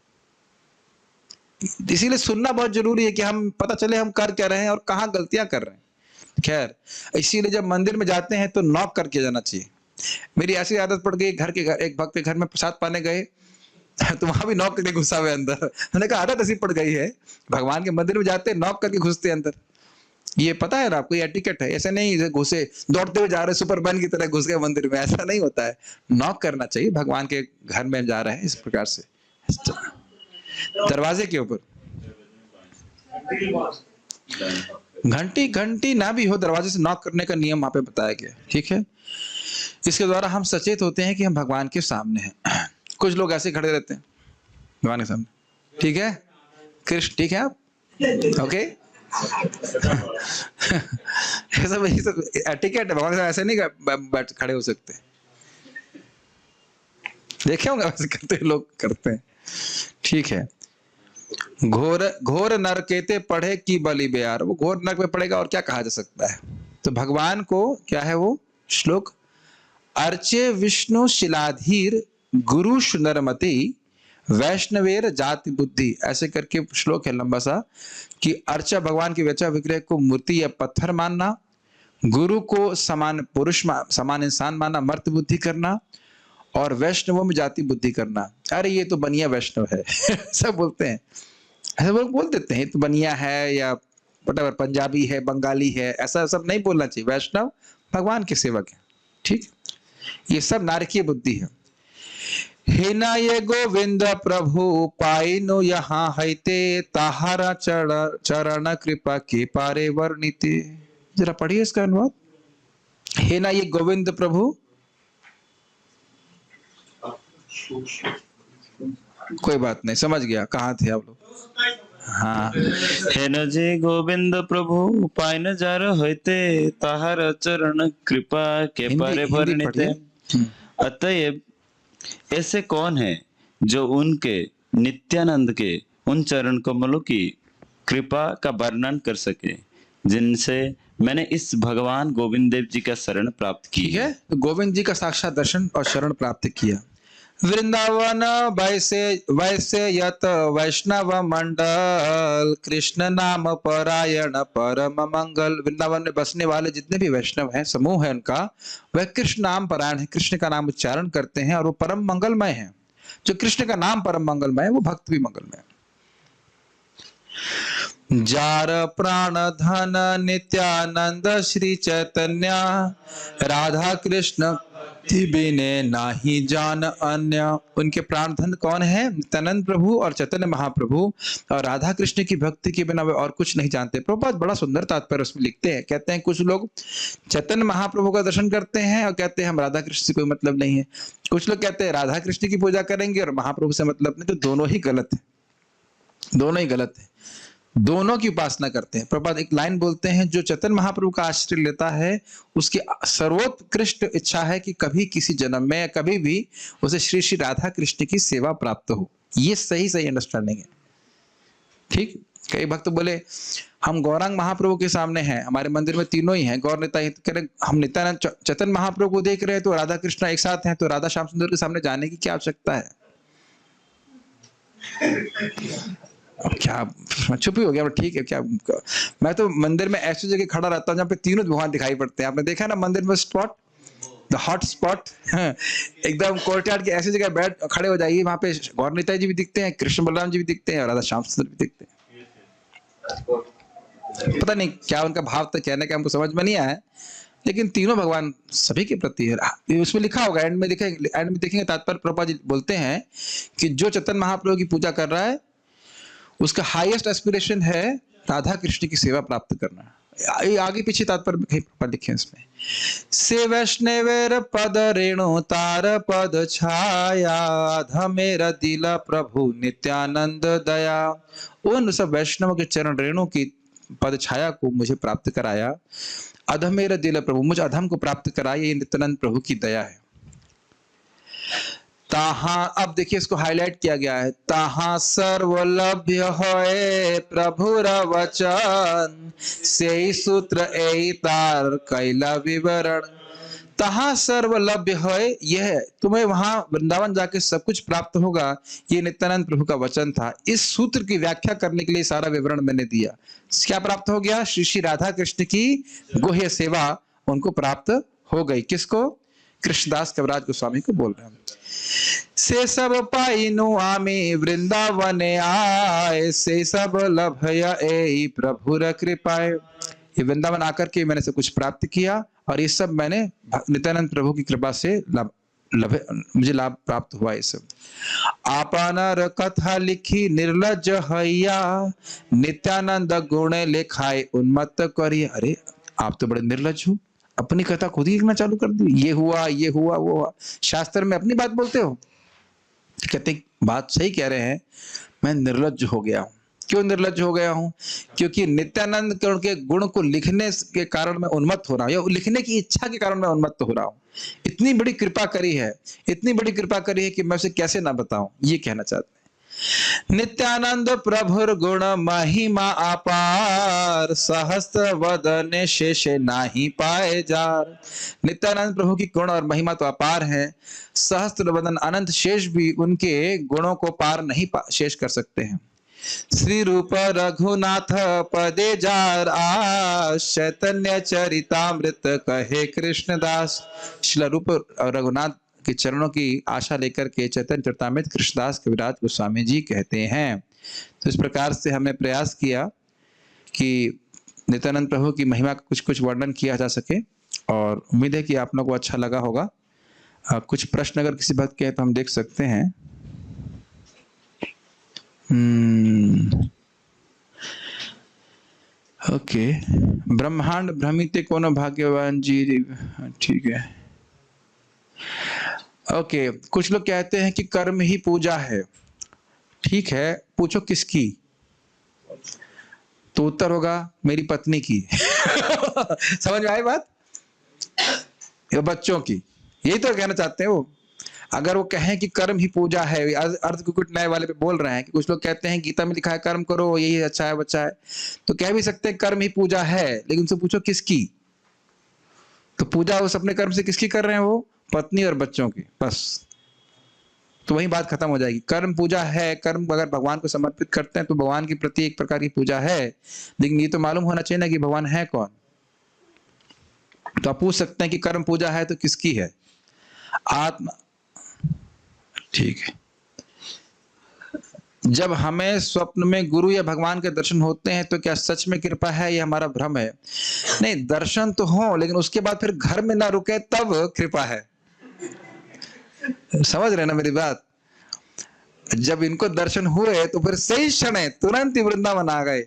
इसीलिए सुनना बहुत जरूरी है कि हम पता चले हम कर क्या रहे हैं और कहाँ गलतियां कर रहे हैं। खैर, इसीलिए जब मंदिर में जाते हैं तो नॉक करके जाना चाहिए। मेरी ऐसी आदत पड़ गई, एक भक्त के घर में प्रसाद पाने गए तो वहां भी नॉक करके घुसा हुए अंदर। मैंने कहा आदत ऐसी पड़ गई है, भगवान के मंदिर में जाते हैं नॉक करके घुसते अंदर। ये पता है ना आपको, ये एटिकेट है। ऐसा नहीं घुसे दौड़ते हुए जा रहे सुपरमैन की तरह घुस गए मंदिर में, ऐसा नहीं होता है। नॉक करना चाहिए, भगवान के घर में जा रहे हैं इस प्रकार से, दरवाजे के ऊपर। घंटी ना भी हो, दरवाजे से नॉक करने का नियम वहां पे बताया गया, ठीक है। इसके द्वारा हम सचेत होते हैं कि हम भगवान के सामने हैं। कुछ लोग ऐसे खड़े रहते हैं भगवान के सामने, ठीक है कृष्ण, ठीक है आप, ओके। ये सब एटिकेट है, भगवान के सामने ऐसे नहीं बैठ खड़े हो सकते। देखे होंगे ऐसे करते लोग, करते हैं, ठीक है। घोर नरकेते पढ़े की बलि बेयार, वो घोर नरक में पड़ेगा और क्या कहा जा सकता है। तो भगवान को क्या है वो श्लोक, अर्चे विष्णु शिलाधीर गुरु नरमति वैष्णवेर जाति बुद्धि, ऐसे करके श्लोक है लंबा सा, कि अर्चा भगवान की व्यचा विग्रह को मूर्ति या पत्थर मानना, गुरु को समान पुरुष समान इंसान मानना, मर्त बुद्धि करना, और वैष्णवों में जाति बुद्धि करना। अरे ये तो बनिया वैष्णव है सब बोलते हैं, ऐसे लोग बोल देते हैं तो बनिया है या वटेवर, पंजाबी है, बंगाली है, ऐसा सब नहीं बोलना चाहिए। वैष्णव भगवान के सेवक है, ठीक। ये सब नारकीय बुद्धि है। हे ना ये गोविंद प्रभु पाइनो यहाँ हैते, ताहारा चरण कृपा के पारे वर्णिते। जरा पढ़िए इसका अनुवाद। हे ना ये गोविंद प्रभु, कोई बात नहीं, समझ गया कहाँ थे आप लोग। हाँ, हे न जे गोविंद प्रभु पाइन जार होते, ताहार चरण कृपा के पारे वर्णिते। अतएव ऐसे कौन है जो उनके नित्यानंद के उन चरण कमलों की कृपा का वर्णन कर सके, जिनसे मैंने इस भगवान गोविंद देव जी का शरण प्राप्त की है। तो गोविंद जी का साक्षात दर्शन और शरण प्राप्त किया। वृंदावन वैसे यत वैष्णव मंडल, कृष्ण नाम परायण परम मंगल। वृंदावन में बसने वाले जितने भी वैष्णव हैं, समूह है उनका, वह कृष्ण नाम परायण है, कृष्ण का नाम उच्चारण करते हैं और वो परम मंगलमय है। जो कृष्ण का नाम परम मंगलमय है, वो भक्त भी मंगलमय है। जार प्राण धन नित्यानंद श्री चैतन्य, राधा कृष्ण बिने नाही जान अन्य। उनके प्राण धन कौन है? नित्यानंद प्रभु और चैतन्य महाप्रभु, और राधा कृष्ण की भक्ति के बिना वे और कुछ नहीं जानते। प्रभुपाद बड़ा सुंदर तात्पर्य उसमें लिखते हैं, कहते हैं कुछ लोग चैतन्य महाप्रभु का दर्शन करते हैं और कहते हैं हम राधा कृष्ण से कोई मतलब नहीं है। कुछ लोग कहते हैं राधा कृष्ण की पूजा करेंगे और महाप्रभु से मतलब नहीं। तो दोनों ही गलत है, दोनों ही गलत है, दोनों की उपासना करते हैं। प्रभुपाद एक लाइन बोलते हैं, जो चैतन्य महाप्रभु का आश्रय लेता है उसकी सर्वोत्कृष्ट इच्छा है कि कभी किसी जन्म में या कभी भी उसे श्री श्री राधा कृष्ण की सेवा प्राप्त हो। ये सही अंडरस्टैंडिंग है, ठीक। कई भक्त बोले हम गौरांग महाप्रभु के सामने हैं, हमारे मंदिर में तीनों ही हैं, गौर निताई, कह रहे हम नित्यानंद चैतन्य महाप्रभु को देख रहे हैं, तो राधा कृष्ण एक साथ हैं, तो राधा श्याम सुंदर के सामने जाने की क्या आवश्यकता है? अब क्या चुप ही हो गया, ठीक है क्या। मैं तो मंदिर में ऐसी जगह खड़ा रहता हूँ जहाँ पे तीनों भगवान दिखाई पड़ते हैं। आपने देखा ना मंदिर में स्पॉट, द हॉट स्पॉट, एकदम कोर्टयार्ड की ऐसी जगह बैठ खड़े हो जाइए, वहां पे गौर निताई जी भी दिखते हैं, कृष्ण बलराम जी भी दिखते हैं, और राधा श्याम सुंदर भी दिखते हैं। पता नहीं क्या उनका भाव था कहने का, हमको समझ में नहीं आया, लेकिन तीनों भगवान सभी के प्रति है। उसमें लिखा होगा, एंड में देखेंगे तात्पर्य प्रभुपाद जी बोलते हैं कि जो चैतन्य महाप्रभु की पूजा कर रहा है उसका हाईएस्ट एस्पिरेशन है राधा कृष्ण की सेवा प्राप्त करना। ये आगे पीछे तात्पर्य लिखे हैं इसमें, से वैष्णवेर पद रेणु तार पद छाया धमेर दिला प्रभु नित्यानंद दया। उन सब वैष्णव के चरण रेणु की पद छाया को मुझे प्राप्त कराया, अधमेर दिल प्रभु, मुझे अधम को प्राप्त कराया, ये नित्यानंद प्रभु की दया है। ताहा, अब देखिए इसको हाईलाइट किया गया है, ताहा सर्वलभ्य होए प्रभुर वचन से सूत्र ए तार कैला विवरण। तहा सर्वलभ्य होए, यह तुम्हें वहां वृंदावन जाके सब कुछ प्राप्त होगा, ये नित्यानंद प्रभु का वचन था। इस सूत्र की व्याख्या करने के लिए सारा विवरण मैंने दिया। क्या प्राप्त हो गया? श्री श्री राधा कृष्ण की गुह्य सेवा उनको प्राप्त हो गई। किसको? कृष्णदास कविराज गोस्वामी को बोल रहे हैं। से सब पाइनु आमी वृंदावने आए, से सब लभय ए प्रभुर कृपाए। ये वृंदावन आकर के मैंने सब कुछ प्राप्त किया, और ये सब मैंने नित्यानंद प्रभु की कृपा से मुझे लाभ प्राप्त हुआ। ये सब आपनर कथा लिखी निर्लज हैया, नित्यानंद गुण लेखाए उन्मत्त करिए। अरे आप तो बड़े निर्लज हो, अपनी कथा खुद ही लिखना चालू कर दी, ये हुआ वो हुआ, शास्त्र में अपनी बात बोलते हो। कहते बात सही कह रहे हैं, मैं निर्लज हो गया हूं। क्यों निर्लज हो गया हूं? क्योंकि नित्यानंद के गुण को लिखने के कारण मैं उन्मत्त हो रहा हूं, या लिखने की इच्छा के कारण मैं उन्मत्त हो रहा हूं। इतनी बड़ी कृपा करी है, इतनी बड़ी कृपा करी है कि मैं उसे कैसे ना बताऊं, ये कहना चाहते हैं। नित्यानंद प्रभुर गुण महिमा अपार, सहस्त्र वदने शेष नाही पाए जार। नित्यानंद प्रभु की गुण और महिमा तो अपार है, सहस्त्र वदन अनंत शेष भी उनके गुणों को पार नहीं शेष कर सकते हैं। श्री रूप रघुनाथ पदे जार आस, चैतन्य चरितामृत कहे कृष्णदास। श्री रूप रघुनाथ के चरणों की आशा लेकर के चैतन्य चरितामृत कृष्णदास कविराज गोस्वामी जी कहते हैं। तो इस प्रकार से हमने प्रयास किया कि नित्यानंद प्रभु की महिमा का कुछ कुछ वर्णन किया जा सके, और उम्मीद है कि आप लोगों को अच्छा लगा होगा। कुछ प्रश्न अगर किसी भक्त के हैं तो हम देख सकते हैं। ओके, ब्रह्मांड भ्रमिते कोनो भाग्यवान जी, ठीक है। ओके, कुछ लोग कहते हैं कि कर्म ही पूजा है। ठीक है, पूछो किसकी? तो उत्तर होगा मेरी पत्नी की। समझ में आई बात? या बच्चों की, यही तो कहना चाहते हैं वो। अगर वो कहें कि कर्म ही पूजा है, अर्थ को कुछ नए वाले पे बोल रहे हैं कि कुछ लोग कहते हैं गीता में लिखा है कर्म करो, यही अच्छा है बच्चा है, तो कह भी सकते हैं कर्म ही पूजा है, लेकिन उनसे पूछो किसकी? तो पूजा उस अपने कर्म से किसकी कर रहे हैं? वो पत्नी और बच्चों की, बस। तो वही बात खत्म हो जाएगी। कर्म पूजा है, कर्म अगर भगवान को समर्पित करते हैं तो भगवान के प्रति एक प्रकार की पूजा है, लेकिन ये तो मालूम होना चाहिए ना कि भगवान है कौन। तो आप पूछ सकते हैं कि कर्म पूजा है तो किसकी है? आत्मा। ठीक है, जब हमें स्वप्न में गुरु या भगवान के दर्शन होते हैं तो क्या सच में कृपा है या हमारा भ्रम है? नहीं, दर्शन तो हो, लेकिन उसके बाद फिर घर में ना रुके तब कृपा है। समझ रहे ना मेरी बात? जब इनको दर्शन हुए तो फिर सही क्षण है, तुरंत ही वृंदावन आ गए,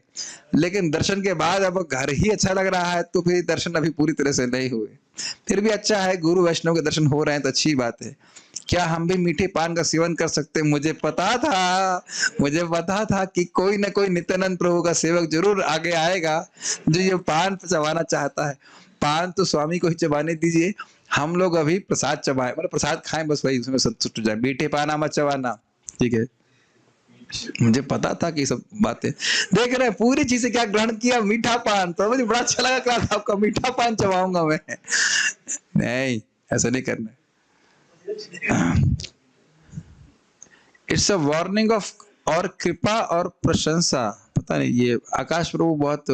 लेकिन दर्शन के बाद अब घर ही अच्छा लग रहा है तो फिर दर्शन अभी पूरी तरह से नहीं हुए। फिर भी अच्छा है, गुरु वैष्णव के दर्शन हो रहे हैं तो अच्छी बात है। क्या हम भी मीठे पान का सेवन कर सकते हैं? मुझे पता था कि कोई ना कोई नित्यानंद प्रभु का सेवक जरूर आगे आएगा जो ये पान चबाना चाहता है। पान तो स्वामी को ही चबाने दीजिए, हम लोग अभी प्रसाद चबाएं, मतलब प्रसाद खाएं, बस वही उसमें संतुष्ट हो जाए। मीठे पान मत चबाना, ठीक है? मुझे पता था कि सब बातें देख रहे हैं, पूरी चीजें क्या ग्रहण किया, मीठा पान। तो मुझे बड़ा अच्छा लगा क्लास, आपका मीठा पान चबाऊंगा मैं। नहीं, ऐसा नहीं करना। इट्स अ वार्निंग ऑफ, और कृपा और प्रशंसा, पता नहीं ये आकाश प्रभु बहुत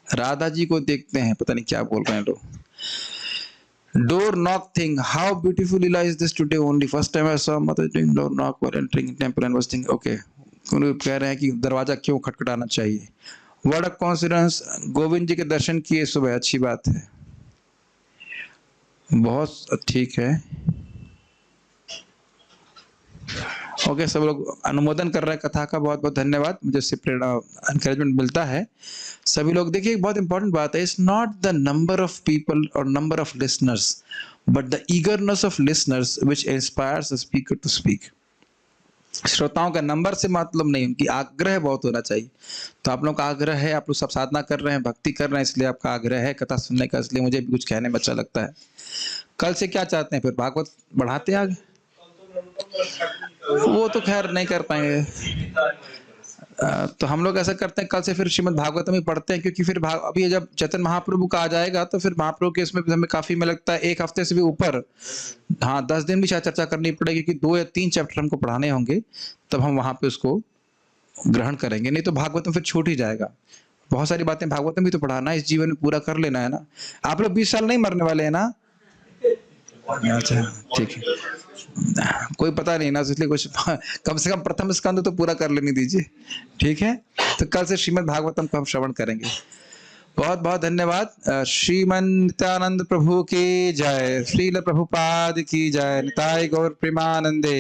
राधा जी को देखते हैं, पता नहीं क्या बोल रहे हैं लोग। Door knock thing, how beautiful Leela is this today only. First time I saw mother doing door knock while entering temple and was thinking, okay, कह रहे हैं कि दरवाजा क्यों खटखटाना चाहिए। What a coincidence, गोविंद जी के दर्शन किए सुबह, अच्छी बात है, बहुत ठीक है। ओके, सब लोग अनुमोदन कर रहे हैं कथा का, बहुत बहुत धन्यवाद, मुझे इससे प्रेरणा एनकरेजमेंट मिलता है। सभी लोग देखिए, बहुत इंपॉर्टेंट बात है, it's not the number of people और number of listeners, but the eagerness of listeners which inspires the speaker to speak. श्रोताओं का नंबर से मतलब नहीं, उनकी आग्रह बहुत होना चाहिए। तो आप लोग का आग्रह है, आप लोग सब साधना कर रहे हैं, भक्ति कर रहे हैं, इसलिए आपका आग्रह है कथा सुनने का, इसलिए मुझे भी कुछ कहने में अच्छा लगता है। कल से क्या चाहते हैं फिर, भागवत बढ़ाते हैं आगे? वो तो खैर नहीं कर पाएंगे। तो हम लोग ऐसा करते हैं, कल से फिर श्रीमद् भागवतम ही पढ़ते हैं, क्योंकि फिर अभी जब चैतन्य महाप्रभु का आ जाएगा तो फिर महाप्रभु के इसमें हमें काफी, में लगता है 1 हफ्ते से भी ऊपर, हाँ 10 दिन भी शायद चर्चा करनी पड़ेगी, क्योंकि 2 या 3 चैप्टर हमको पढ़ाने होंगे, तब हम वहां पे उसको ग्रहण करेंगे, नहीं तो भागवतम फिर छूट ही जाएगा। बहुत सारी बातें भागवतम भी तो पढ़ाना है, इस जीवन में पूरा कर लेना है ना। आप लोग 20 साल नहीं मरने वाले हैं ना? अच्छा ठीक है, कोई पता नहीं ना, इसलिए कुछ कम से कम प्रथम स्कंद तो पूरा कर लेने दीजिए, ठीक है। तो कल से श्रीमद् भागवतम को हम श्रवण करेंगे। बहुत बहुत धन्यवाद। श्रीमन नित्यानंद प्रभु की जय, श्रील प्रभुपाद की जय, निताय गौर प्रेमानंदे।